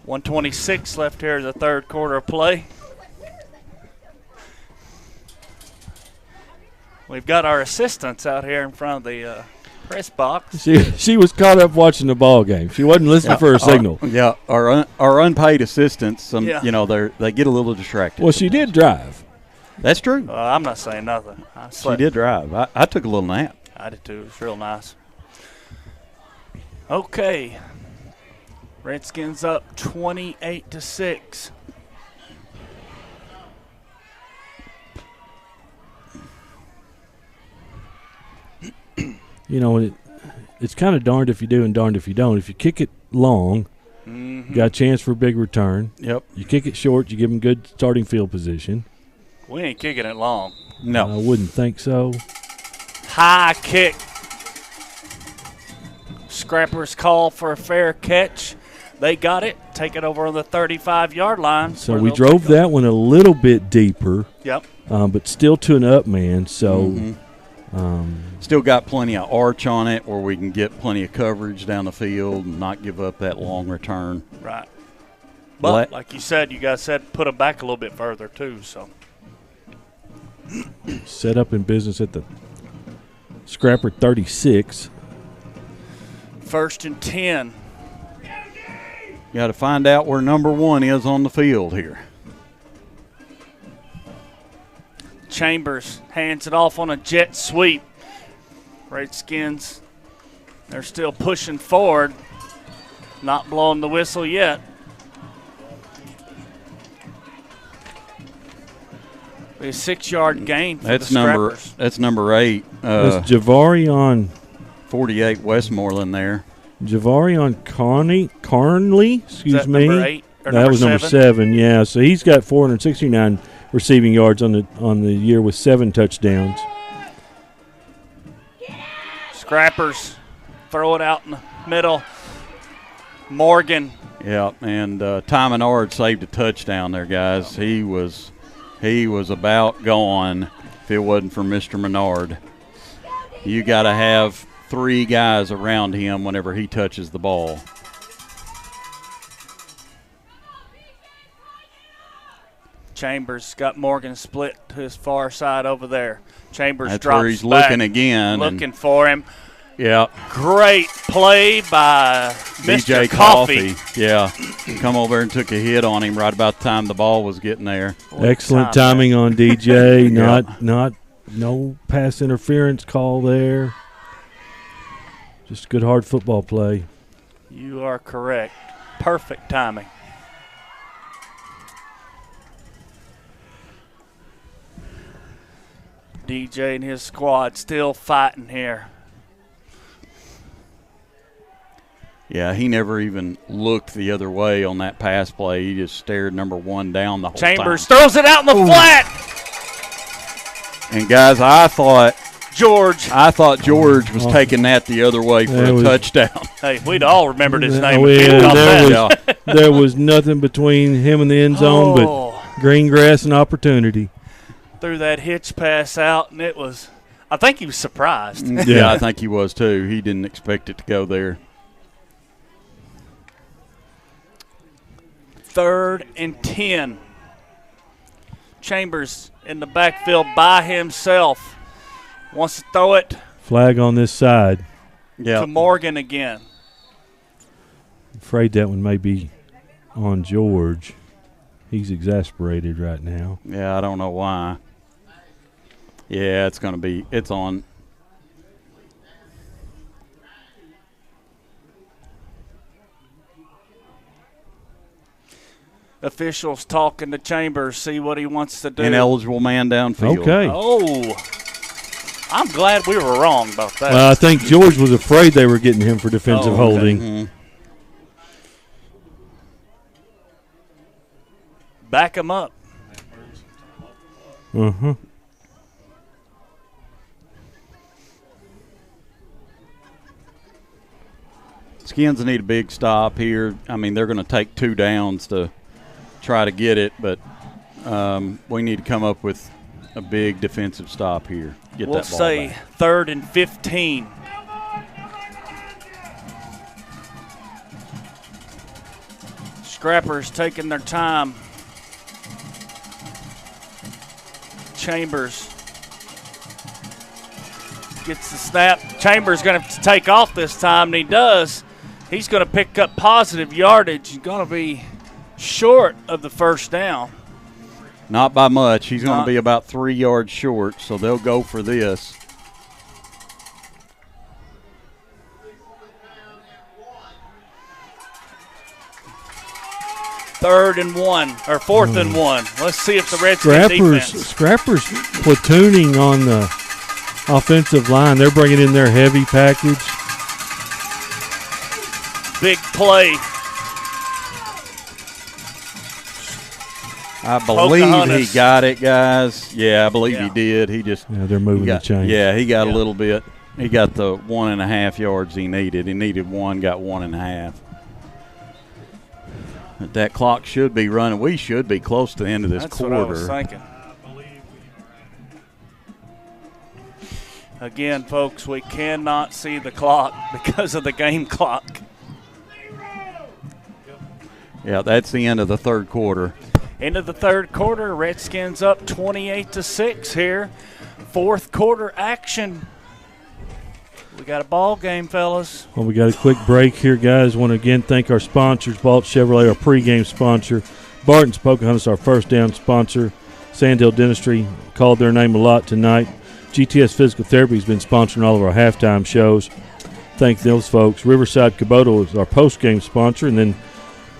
.126 left here in the third quarter of play. We've got our assistants out here in front of the press box. She was caught up watching the ball game. She wasn't listening for a signal. Our unpaid assistants, Yeah. they get a little distracted. Well, she did drive. That's true. I'm not saying nothing. She did drive. I took a little nap. I did too. It was real nice. Okay. Redskins up 28-6. You know, it's kind of darned if you do and darned if you don't. If you kick it long, you got a chance for a big return. Yep. You kick it short, you give them good starting field position. We ain't kicking it long. No. I wouldn't think so. High kick. Scrappers call for a fair catch. They got it. Take it over on the 35-yard line. So we drove that one a little bit deeper. Yep. But still to an up man. So still got plenty of arch on it where we can get plenty of coverage down the field and not give up that long return. Right. But like you said, you guys said put them back a little bit further too. So set up in business at the Scrapper 36. 1st and 10. You got to find out where number 1 is on the field here. Chambers hands it off on a jet sweep. Redskins, they're still pushing forward. Not blowing the whistle yet. A 6-yard gain for the Scrappers. That's number 8. That's Javarion 48 Westmoreland there. Javarion Carnley, excuse me. Number 8 or that was number 7, yeah. So he's got 469 receiving yards on the year with 7 touchdowns. Scrappers throw it out in the middle. Morgan. Yeah, and Ty Menard saved a touchdown there, guys. He was about gone if it wasn't for Mr. Menard. You got to have 3 guys around him whenever he touches the ball. Chambers got Morgan split to his far side over there. Chambers That's drops where he's back, looking again. looking for him. Yeah. Great play by Mr. DJ Coffee. Yeah. Come over and took a hit on him right about the time the ball was getting there. Excellent timing on DJ. No pass interference call there. Just good hard football play. You are correct. Perfect timing. DJ and his squad still fighting here. Yeah, he never even looked the other way on that pass play. He just stared number 1 down the whole Chambers time. throws it out in the flat. And, guys, I thought George was taking that the other way for a touchdown. Hey, we'd all remembered his name. There was nothing between him and the end zone but green grass and opportunity. Threw that hitch pass out, and it was – I think he was surprised. Yeah, I think he was too. He didn't expect it to go there. 3rd and 10. Chambers in the backfield by himself. Wants to throw it. Flag on this side. Yeah. To Morgan again. Afraid that one may be on George. He's exasperated right now. Yeah, I don't know why. Yeah, it's on. Officials talking to Chambers, see what he wants to do. Ineligible man downfield. Okay. Oh, I'm glad we were wrong about that. I think George was afraid they were getting him for defensive holding. Mm-hmm. Back him up. Uh-huh. Skins need a big stop here. I mean, they're going to take 2 downs to try to get it, but we need to come up with a big defensive stop here. Get We'll that ball say back. 3rd and 15. Scrappers taking their time. Chambers gets the snap. Chambers going to take off this time, and he does. He's going to pick up positive yardage. He's going to be short of the first down. Not by much. He's going to be about 3 yards short, so they'll go for this. Third and 1, or 4th and 1. Let's see if the Redskins defense. Scrappers platooning on the offensive line. They're bringing in their heavy package. Big play. I believe Pocahontas. he got it, guys. Yeah, I believe he did. He just they're moving the chain. Yeah, he got a little bit. He got the 1.5 yards he needed. He needed 1, got 1.5. That clock should be running. We should be close to the end of this quarter. That's what I was thinking. Again, folks, we cannot see the clock because of the game clock. Yeah, that's the end of the third quarter. End of the third quarter, Redskins up 28-6 here. Fourth quarter action. We got a ball game, fellas. Well, we got a quick break here, guys. Want to again thank our sponsors, Balt Chevrolet, our pregame sponsor, Barton's Pocahontas, our first down sponsor, Sandhill Dentistry, called their name a lot tonight. GTS Physical Therapy has been sponsoring all of our halftime shows. Thank those folks. Riverside Kubota is our postgame sponsor, and then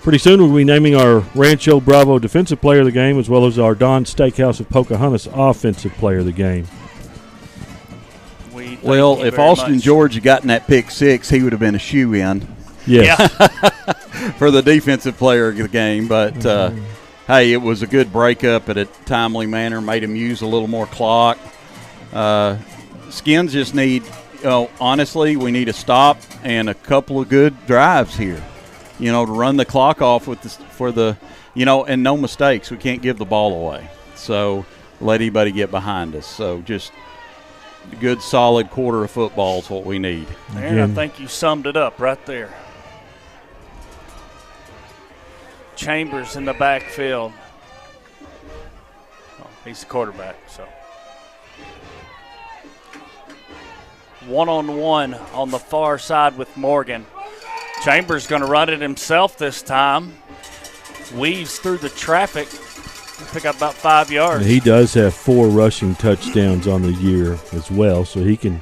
pretty soon we'll be naming our Rancho Bravo Defensive Player of the Game, as well as our Don Steakhouse of Pocahontas Offensive Player of the Game. Well, if Austin George had gotten that pick 6, he would have been a shoe-in. Yes. For the defensive player of the game. But, hey, it was a good breakup at a timely manner, made him use a little more clock. Skins just need, honestly, we need a stop and a couple of good drives here, to run the clock off and no mistakes. We can't give the ball away. So let anybody get behind us. So just a good, solid quarter of football is what we need. Aaron, I think you summed it up right there. Chambers in the backfield. Oh, he's the quarterback, so. One-on-one on the far side with Morgan. Chambers going to run it himself this time. Weaves through the traffic. Pick up about 5 yards. And he does have 4 rushing touchdowns on the year as well, so he can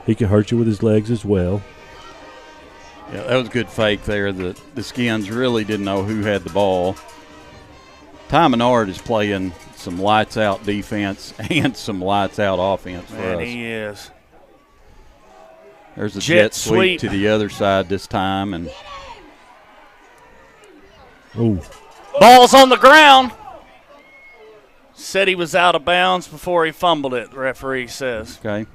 hurt you with his legs as well. Yeah, that was a good fake there. The Skins really didn't know who had the ball. Ty Menard is playing some lights-out defense and some lights-out offense for us. He is. There's a jet sweep to the other side this time. And ball's on the ground. Said he was out of bounds before he fumbled it, the referee says. Okay.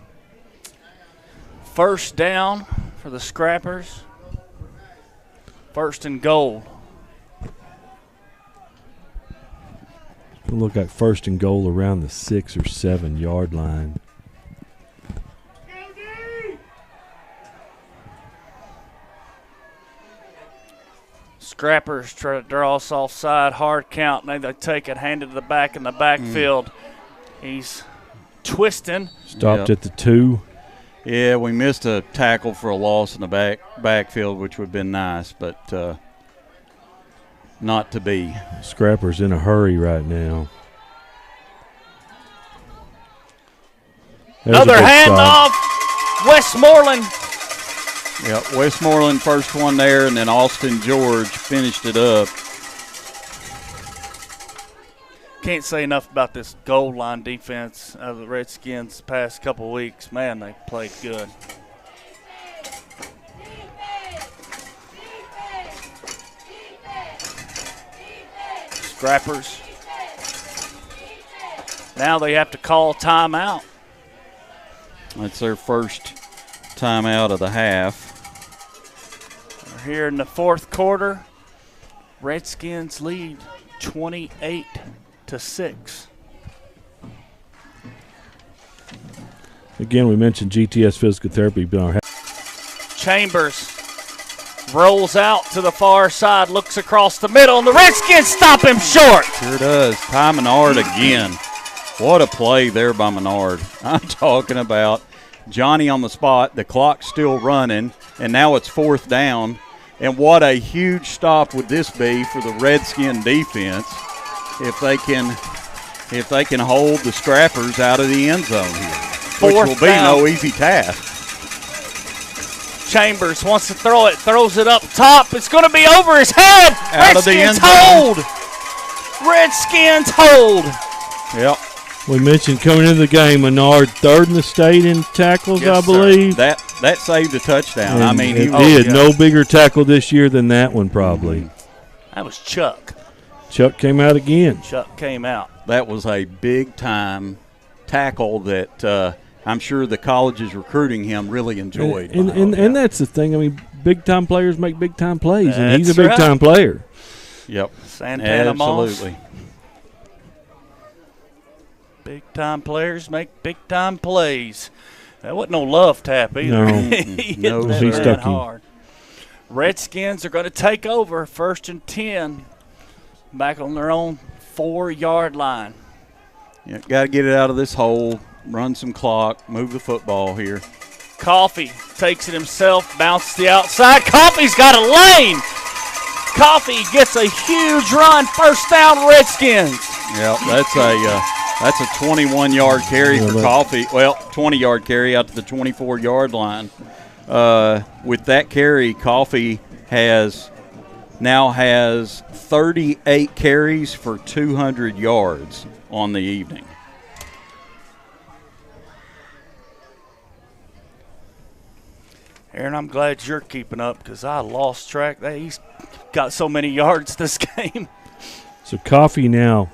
First down for the Scrappers. First and goal. It'll look like first and goal around the 6 or 7 yard line. Scrappers try to draw us offside, hard count. Now they take it, hand it to the back in the backfield. He's twisting. Stopped at the 2. Yeah, we missed a tackle for a loss in the backfield, which would have been nice, but not to be. Scrappers in a hurry right now. Another handoff. Westmoreland. Yeah, Westmoreland first one there, and then Austin George finished it up. Can't say enough about this goal line defense of the Redskins the past couple weeks. Man, they played good. Scrappers. Now they have to call timeout. That's their first timeout of the half. They're here in the fourth quarter. Redskins lead 28-6. Again, we mentioned GTS Physical Therapy. Chambers rolls out to the far side, looks across the middle, and the Redskins stop him short. Sure does. Ty Menard again. What a play there by Menard. I'm talking about Johnny on the spot. The clock's still running, and now it's fourth down. And what a huge stop would this be for the Redskin defense if they can hold the Scrappers out of the end zone here, which will be no easy task. Chambers wants to throw it, throws it up top. It's going to be over his head. Out of the end zone. Hold. Redskins hold. Yep. We mentioned coming into the game, Menard third in the state in tackles, Yes, I believe. Sir. That saved a touchdown. And I mean, he did. No bigger tackle this year than that one, probably. That was Chuck. Chuck came out again. Chuck came out. That was a big-time tackle that I'm sure the colleges recruiting him really enjoyed. And that's the thing. I mean, big-time players make big-time plays, and he's a That's big-time player. Yep. Santana Moss. Absolutely. Big-time players make big-time plays. That wasn't no love tap either. No. He hit No, that he man stuck him. hard. Redskins are going to take over 1st and 10 back on their own 4-yard line. Yeah, got to get it out of this hole, run some clock, move the football here. Coffee takes it himself, bounces the outside. Coffee's got a lane. Coffee gets a huge run, first down Redskins. Yeah, that's a 21-yard carry for Coffee. Well, 20-yard carry out to the 24-yard line. With that carry, Coffee now has 38 carries for 200 yards on the evening. Aaron, I'm glad you're keeping up because I lost track. He's got so many yards this game. So Coffee now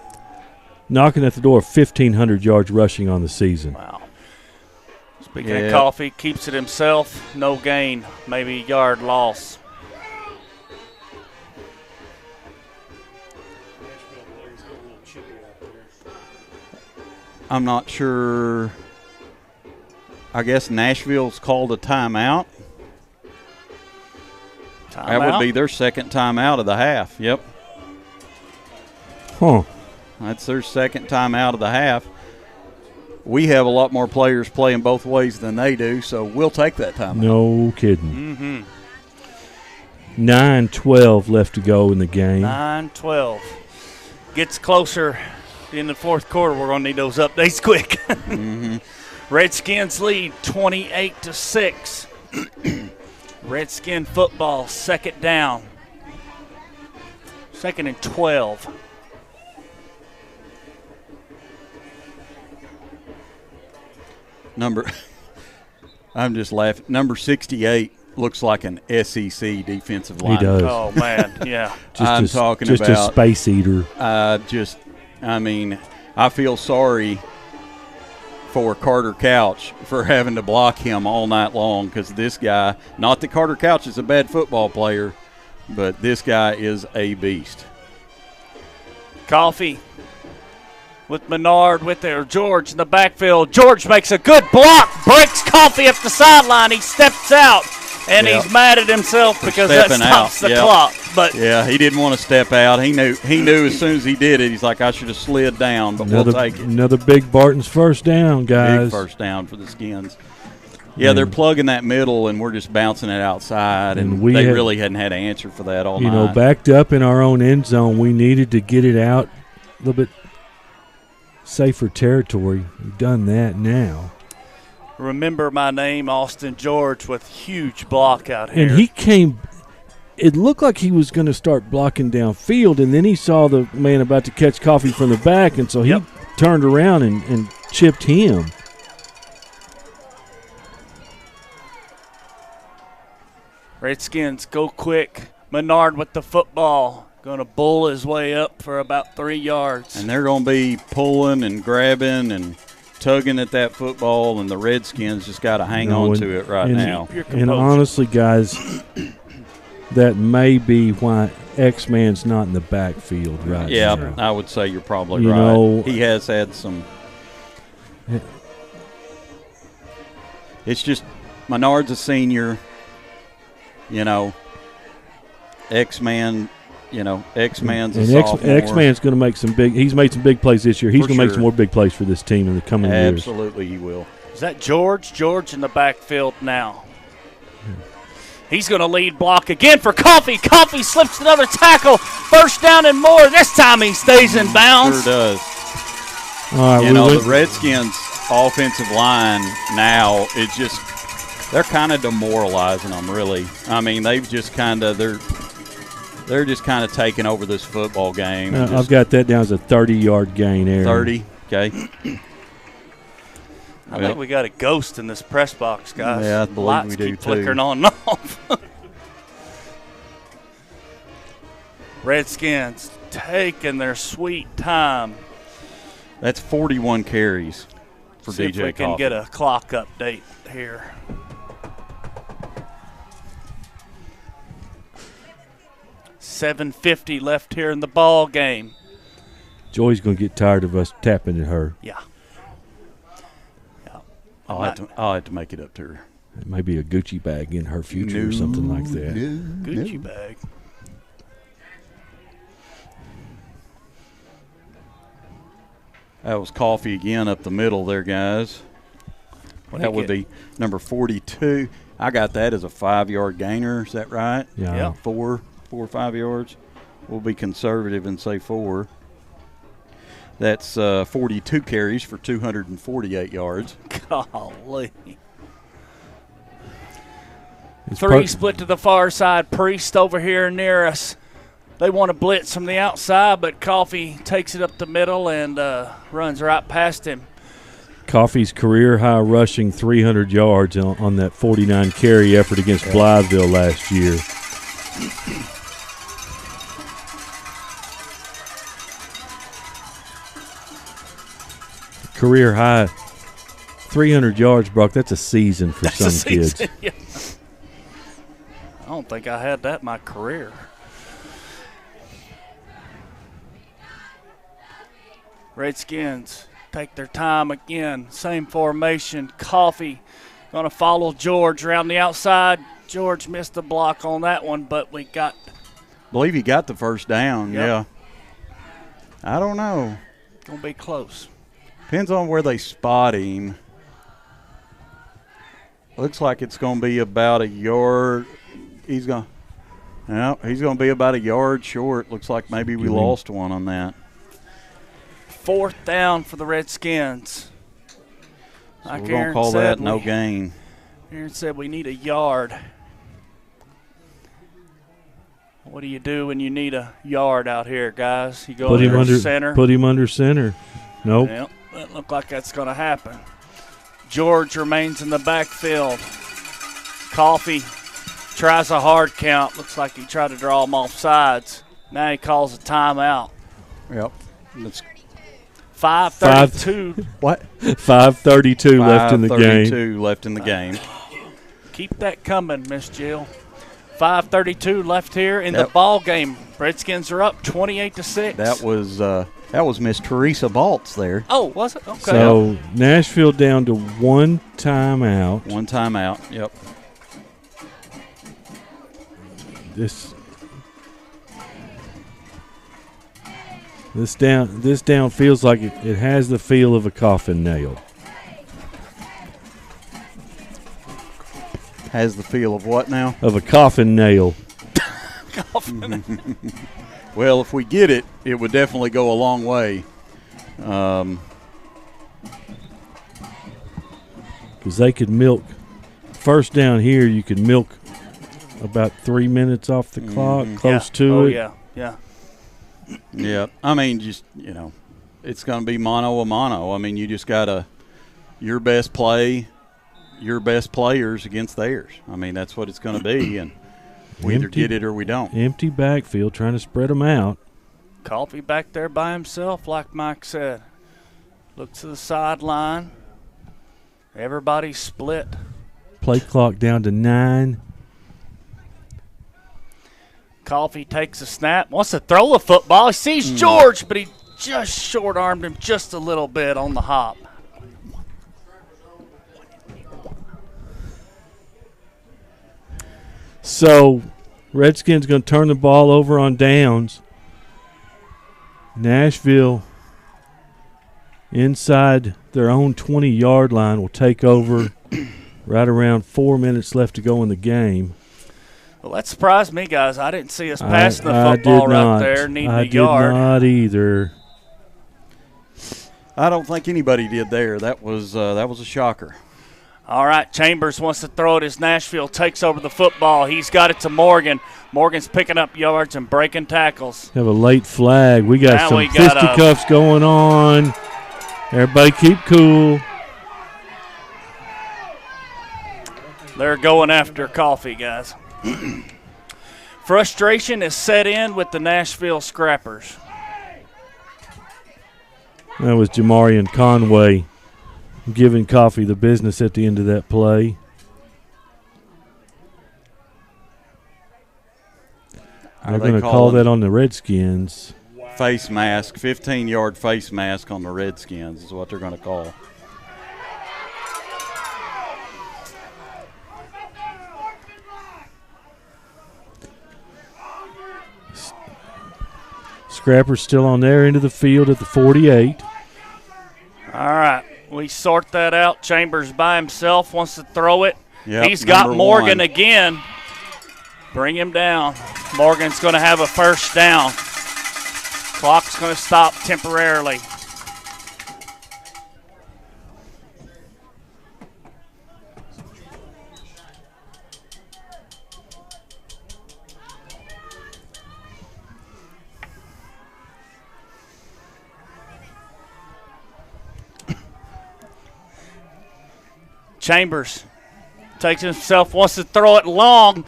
knocking at the door of 1,500 yards rushing on the season. Wow. Speaking of Coffee, keeps it himself, no gain, maybe a yard loss. I'm not sure. I guess Nashville's called a timeout. That would be their second timeout of the half. Yep. Huh. That's their second timeout of the half. We have a lot more players playing both ways than they do, so we'll take that timeout. No kidding. Mm-hmm. 9:12 left to go in the game. 9-12. Gets closer in the fourth quarter. We're going to need those updates quick. Mm-hmm. Redskins lead 28-6. Redskin football, second down. 2nd and 12. I'm just laughing. Number 68 looks like an SEC defensive line. He does. Oh, man, yeah. Just a space eater. I feel sorry for Carter Couch for having to block him all night long because this guy, not that Carter Couch is a bad football player, but this guy is a beast. Coffee with Menard with there. George in the backfield. George makes a good block, breaks Coffee up the sideline. He steps out, and he's mad at himself because that stops the clock. But yeah, he didn't want to step out. He knew as soon as he did it, he's like, I should have slid down, but we'll take it. Another big Barton's first down, guys. Big first down for the Skins. Yeah, they're plugging that middle, and we're just bouncing it outside, and they really hadn't had an answer for that all night. You know, backed up in our own end zone, we needed to get it out a little bit safer territory. We've done that now. Remember my name, Austin George, with huge block out here. And he came – it looked like he was going to start blocking downfield, and then he saw the man about to catch Coffee from the back, and so he turned around and chipped him. Redskins go quick. Menard with the football. Going to bull his way up for about 3 yards. And they're going to be pulling and grabbing and tugging at that football, and the Redskins just got to hang on to it right now. And honestly, guys, that may be why X-Man's not in the backfield right Yeah, now. I would say you're probably You right. know- He has had some. It's just Menard's a senior. X-Man. X-Man's a And sophomore. X-Man's going to make some big – he's made some big plays this year. He's For going to make sure. some more big plays for this team in the coming years. Absolutely, he will. Is that George? George in the backfield now. He's going to lead block again for Coffee. Coffee slips another tackle. First down and more. This time he stays in bounds. Sure does. All right, The Redskins' offensive line now, it's just they're kind of demoralizing them, really. I mean, they've just kind of they're just kind of taking over this football game. I've got that down as a 30-yard gain, Aaron. 30, okay. I think we got a ghost in this press box, guys. Yeah, I believe Lights we do, keep too. flickering on and off. Redskins taking their sweet time. That's 41 carries for See DJ if we can Coffey. get a clock update here. $7:50 left here in the ball game. Joy's going to get tired of us tapping at her. Yeah. I'll have to make it up to her. It may be a Gucci bag in her future or something like that. Gucci bag. That was Coffee again up the middle there, guys. That would be number 42. I got that as a 5-yard gainer. Is that right? Yeah. Yeah. 4 or 5 yards. We'll be conservative and say 4. That's 42 carries for 248 yards. Golly. It's Three split to the far side. Priest over here near us. They want to blitz from the outside, but Coffee takes it up the middle and runs right past him. Coffey's career-high rushing 300 yards on that 49-carry effort against Blytheville last year. Career-high 300 yards, Brock. That's a season for some kids. Yeah. I don't think I had that in my career. Redskins take their time again. Same formation. Coffee going to follow George around the outside. George missed the block on that one, but we got. Believe he got the first down. Yep. Yeah. I don't know. Going to be close. Depends on where they spot him. Looks like it's going to be about a yard. He's going to be about a yard short. Looks like maybe we lost one on that. 4th down for the Redskins. So Like we're going to Aaron call said, that no gain. Aaron said we need a yard. What do you do when you need a yard out here, guys? You go Put him under center. Put him under center. Nope. Yep, doesn't look like that's going to happen. George remains in the backfield. Coffee tries a hard count. Looks like he tried to draw him off sides. Now he calls a timeout. Yep. That's 5:32. what? 5:32 left in the game. 5:32 left in the game. Keep that coming, Miss Jill. 5:32 left here in the ball game. Redskins are up 28-6. That was Miss Teresa Baltz there. Oh, was it? Okay. So Nashville down to one timeout. One timeout. Yep. This down feels like it has the feel of a coffin nail. Has the feel of what now? Of a coffin nail. Well, if we get it, it would definitely go a long way. Because they could milk. First down here, you could milk about 3 minutes off the clock, close to it. Yeah. Yeah. I mean, just, it's going to be mano a mano. I mean, you just got to your best players against theirs. I mean, that's what it's going to be, and we either get it or we don't. Empty backfield, trying to spread them out. Coffee back there by himself, like Mike said. Look to the sideline. Everybody's split. Play clock down to 9. Coffee takes a snap, wants to throw the football. He sees George, but he just short-armed him just a little bit on the hop. So, Redskins going to turn the ball over on downs. Nashville, inside their own 20-yard line, will take over right around 4 minutes left to go in the game. Well, that surprised me, guys. I didn't see us passing the football right there, needing a yard. I did not either. I don't think anybody did there. That was a shocker. All right, Chambers wants to throw it as Nashville takes over the football. He's got it to Morgan. Morgan's picking up yards and breaking tackles. Have a late flag. We got some fisticuffs going on. Everybody keep cool. They're going after Coffee, guys. Frustration is set in with the Nashville Scrappers. That was Jamarian Conway giving Coffee the business at the end of that play. They're going to call that on the Redskins. Face mask, 15-yard face mask on the Redskins is what they're going to call. Scrapper's still on their end of the field at the 48. All right, we sort that out. Chambers by himself wants to throw it. Yep, he's got Morgan 1 again. Bring him down. Morgan's going to have a first down. Clock's going to stop temporarily. Chambers takes himself, wants to throw it long.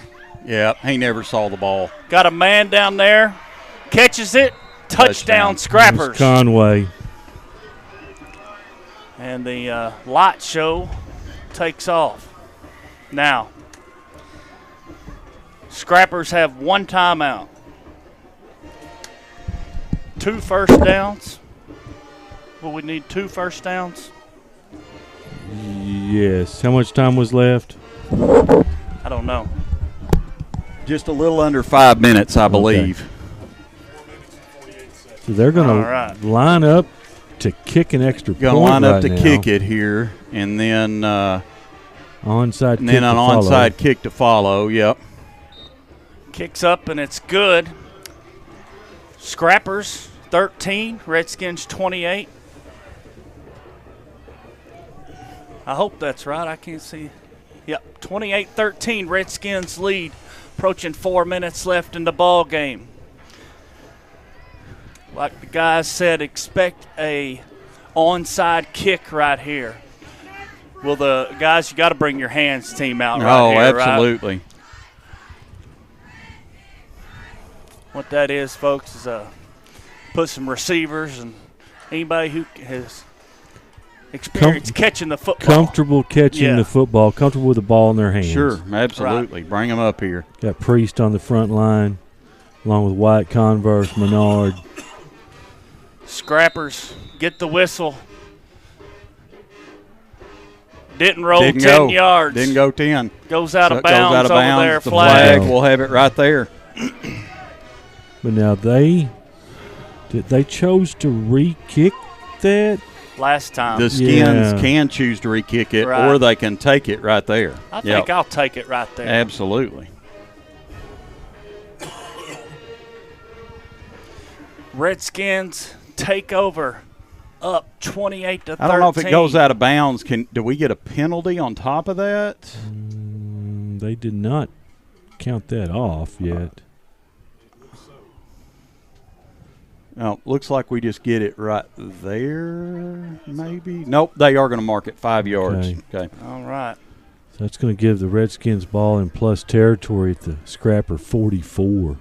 Yeah, he never saw the ball. Got a man down there, catches it, touchdown Scrappers. Conway. And the light show takes off. Now, Scrappers have 1 timeout. 2 first downs. Will we need 2 first downs? Yes. How much time was left? I don't know. Just a little under 5 minutes, I believe. So they're going to line up to kick an extra point. Going to line up to now. kick it here, and then onside and then an onside kick to follow. Yep. Kicks up and it's good. Scrappers 13, Redskins 28. I hope that's right. I can't see. Yep, 28-13, Redskins lead. Approaching 4 minutes left in the ball game. Like the guys said, expect a onside kick right here. Well, the guys, you got to bring your hands team out right here. Oh, absolutely. Right? What that is, folks, is put some receivers and anybody who has experience catching the football. Comfortable catching the football, comfortable with the ball in their hands. Sure, absolutely. Right. Bring them up here. Got Priest on the front line, along with White, Converse, Menard. Scrappers get the whistle. Didn't roll 10 yards. Didn't go 10. Goes out of bounds over there. The flag, we'll have it right there. But now they chose to re-kick that. Last time. The Skins can choose to re-kick it, or they can take it right there. I think I'll take it right there. Absolutely. Redskins take over, up 28-13. I don't know if it goes out of bounds. Do we get a penalty on top of that? They did not count that off yet. No, looks like we just get it right there, maybe. Nope, they are going to mark it 5 yards. Okay. All right. So that's going to give the Redskins ball in plus territory at the Scrapper 44.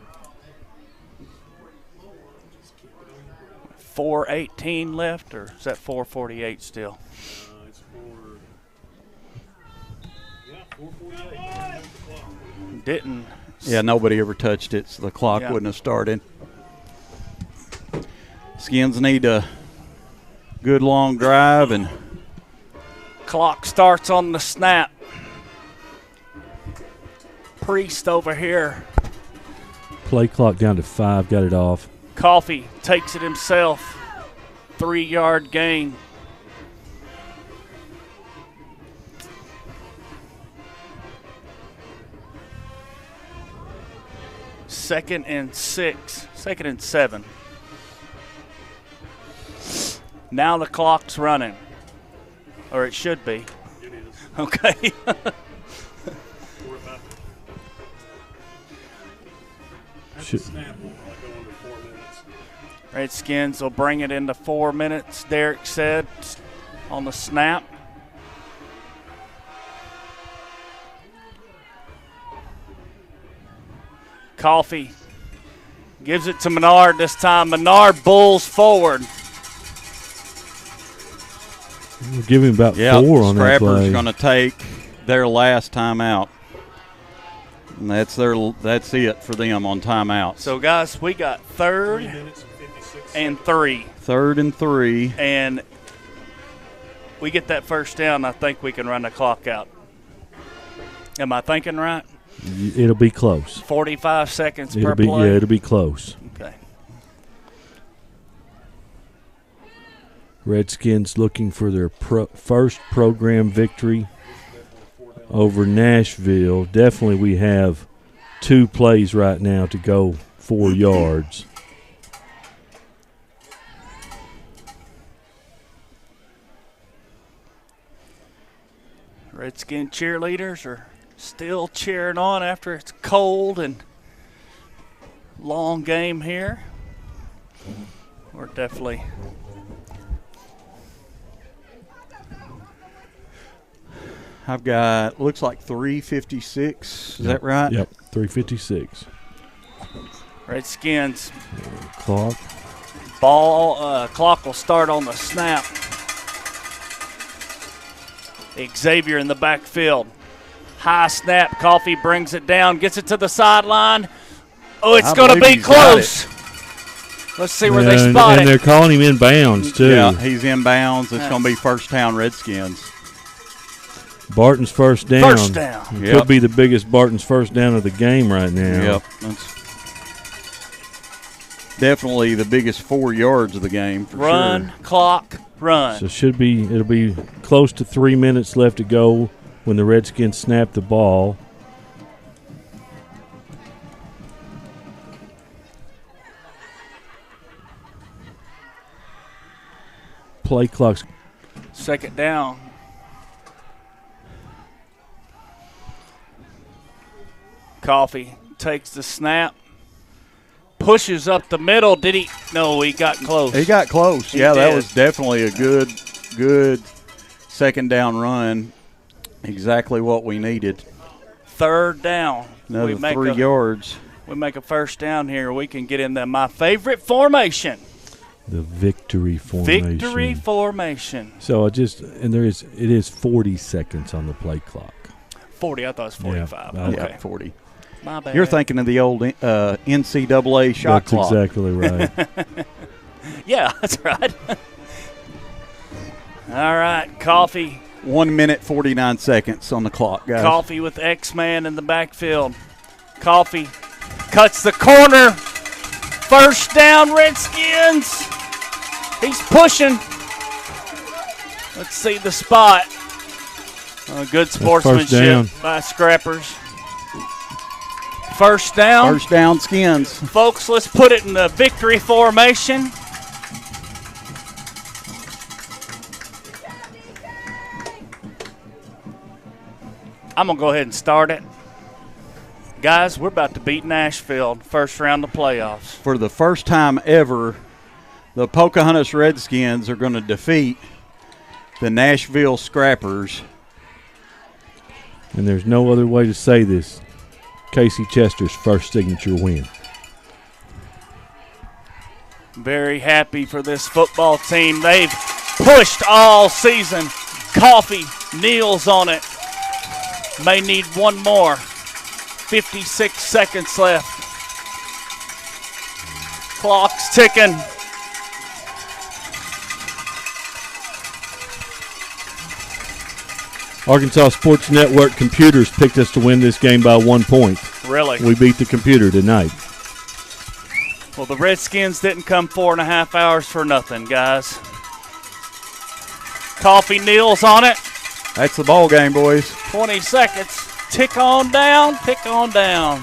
4:18 left, or is that 4:48 still? It's 4:48. Didn't Yeah, nobody ever touched it, so the clock wouldn't have started. Skins need a good long drive, and clock starts on the snap. Priest over here. Play clock down to 5, got it off. Coffee takes it himself. 3-yard gain. Second and 7. Now the clock's running. Or it should be. It is. Okay. We're about to Should- snap. Will go under 4 minutes. Redskins will bring it into 4 minutes, Derek said, on the snap. Coffee gives it to Menard this time. Menard bulls forward. We'll give him about 4 on that Scrapper's play. going to take their last timeout. And that's it for them on timeouts. So, guys, we got 3 third minutes and 56 and seconds. 3. 3rd and 3. And we get that first down, I think we can run the clock out. Am I thinking right? It'll be close. 45 seconds It'll per be play? yeah, it'll be close. Okay. Redskins looking for their first program victory over Nashville. Definitely we have 2 plays right now to go 4 yards. Redskin cheerleaders are still cheering on after it's cold and long game here. We're definitely I've got, looks like 3:56. Is that right? Yep, 3:56. Redskins Clock. clock will start on the snap. Xavier in the backfield. High snap. Coffee brings it down, gets it to the sideline. Oh, it's going to be close. Let's see where they spot And it. they're calling him in bounds, too. Yeah, he's in bounds. It's going to be first down Redskins. Barton's first down. First down. It Yep. could be the biggest Barton's first down of the game right now. Yep. That's definitely the biggest 4 yards of the game for Run, sure. clock, run. So it'll be close to 3 minutes left to go when the Redskins snap the ball. Play clock's Second down. Coffee takes the snap. Pushes up the middle. Did he? No, he got close. He got close. He Yeah, that did. was definitely a good second down run. Exactly what we needed. Third down. Another we make 3 yards. We make a first down here. We can get in my favorite formation. the victory formation. Victory formation. So it is 40 seconds on the play clock. 40. I thought it was 45. Yeah, Okay. Yeah, 40. My bad. You're thinking of the old NCAA shot That's clock. exactly right. Yeah, that's right. All right, Coffee. 1 minute, 49 seconds on the clock, guys. Coffee with X-Man in the backfield. Coffee cuts the corner. First down, Redskins. He's pushing. Let's see the spot. Good sportsmanship by Scrappers. First down. First down, Skins. Folks, let's put it in the victory formation. I'm going to go ahead and start it. Guys, we're about to beat Nashville first round of playoffs. For the first time ever, the Pocahontas Redskins are going to defeat the Nashville Scrappers. And there's no other way to say this. Casey Chester's first signature win. Very happy for this football team. They've pushed all season. Coffee kneels on it. May need one more. 56 seconds left. Clock's ticking. Arkansas Sports Network computers picked us to win this game by 1 point. Really? We beat the computer tonight. Well, the Redskins didn't come 4.5 hours for nothing, guys. Coffee kneels on it. That's the ball game, boys. 20 seconds. Tick on down, tick on down.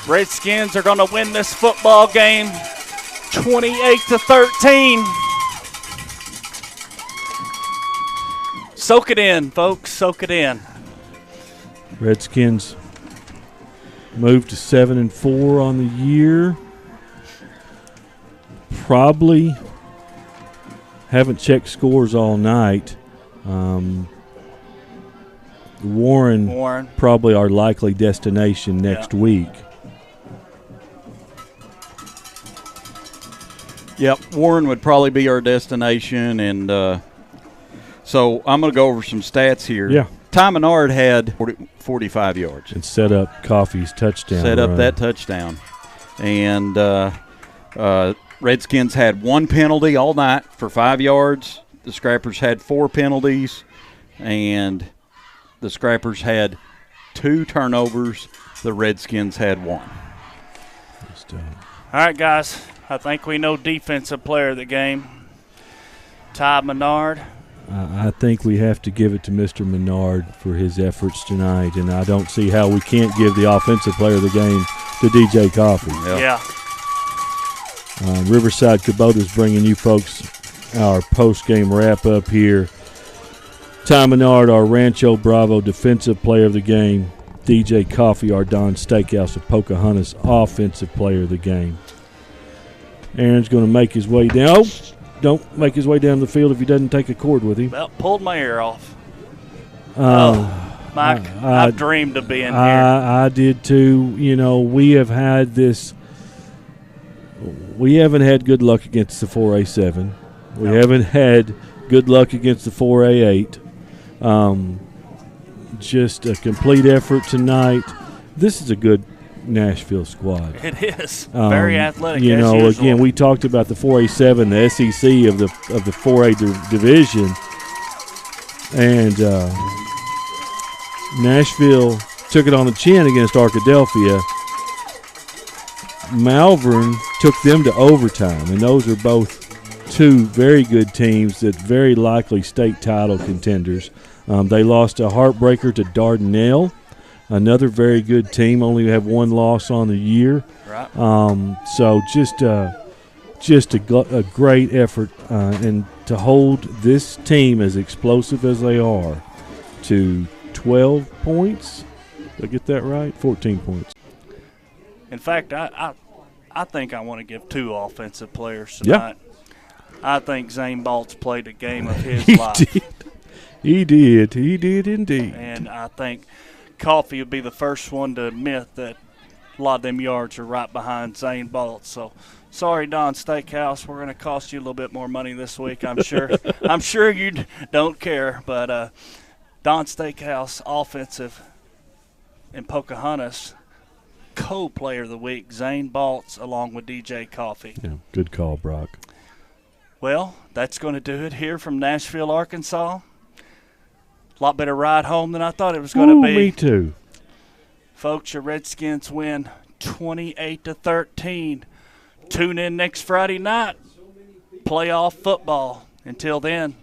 Redskins are going to win this football game 28-13. Soak it in, folks. Soak it in. Redskins moved to 7-4 on the year. Probably haven't checked scores all night. Warren probably our likely destination next week. Yep, Warren would probably be our destination, and so I'm going to go over some stats here. Yeah. Ty Menard had 45 yards. And set up Coffey's touchdown. Set up that touchdown. And Redskins had one penalty all night for 5 yards. The Scrappers had 4 penalties, and the Scrappers had 2 turnovers. The Redskins had 1. All right, guys. I think we know defensive player of the game. Ty Menard. I think we have to give it to Mr. Menard for his efforts tonight, and I don't see how we can't give the offensive player of the game to DJ Coffey. Yeah. Riverside Kubota's bringing you folks our post-game wrap-up here. Ty Menard, our Rancho Bravo defensive player of the game. DJ Coffey, our Don Steakhouse of Pocahontas offensive player of the game. Aaron's going to make his way down. Oh, don't make his way down the field if he doesn't take a cord with him. Well, pulled my ear off. Mike, I've dreamed of being here. I did too. You know, we have had this. We haven't had good luck against the 4A7. We haven't had good luck against the 4A8. Just a complete effort tonight. This is a good Nashville squad. It is very athletic. You know, usual. again, we talked about the 4A7, the SEC of the 4A division, and Nashville took it on the chin against Arkadelphia. Malvern took them to overtime, and those are both two very good teams that very likely state title contenders. They lost a heartbreaker to Dardanelle, another very good team, only have one loss on the year. Right. So just a great effort, and to hold this team as explosive as they are to 12 points. Did I get that right? 14 points. In fact, I think I want to give 2 offensive players tonight. Yeah. I think Zane Baltz played a game of his He life. did. He did indeed. And I think Coffey would be the first one to admit that a lot of them yards are right behind Zane Baltz. So, sorry, Don Steakhouse, we're going to cost you a little bit more money this week, I'm sure. I'm sure you don't care, but Don Steakhouse, offensive, and Pocahontas, co-player of the week, Zane Baltz, along with DJ Coffey. Yeah, good call, Brock. Well, that's going to do it here from Nashville, Arkansas. A lot better ride home than I thought it was going to be. Me too. Folks, your Redskins win 28-13. Tune in next Friday night. Playoff football. Until then,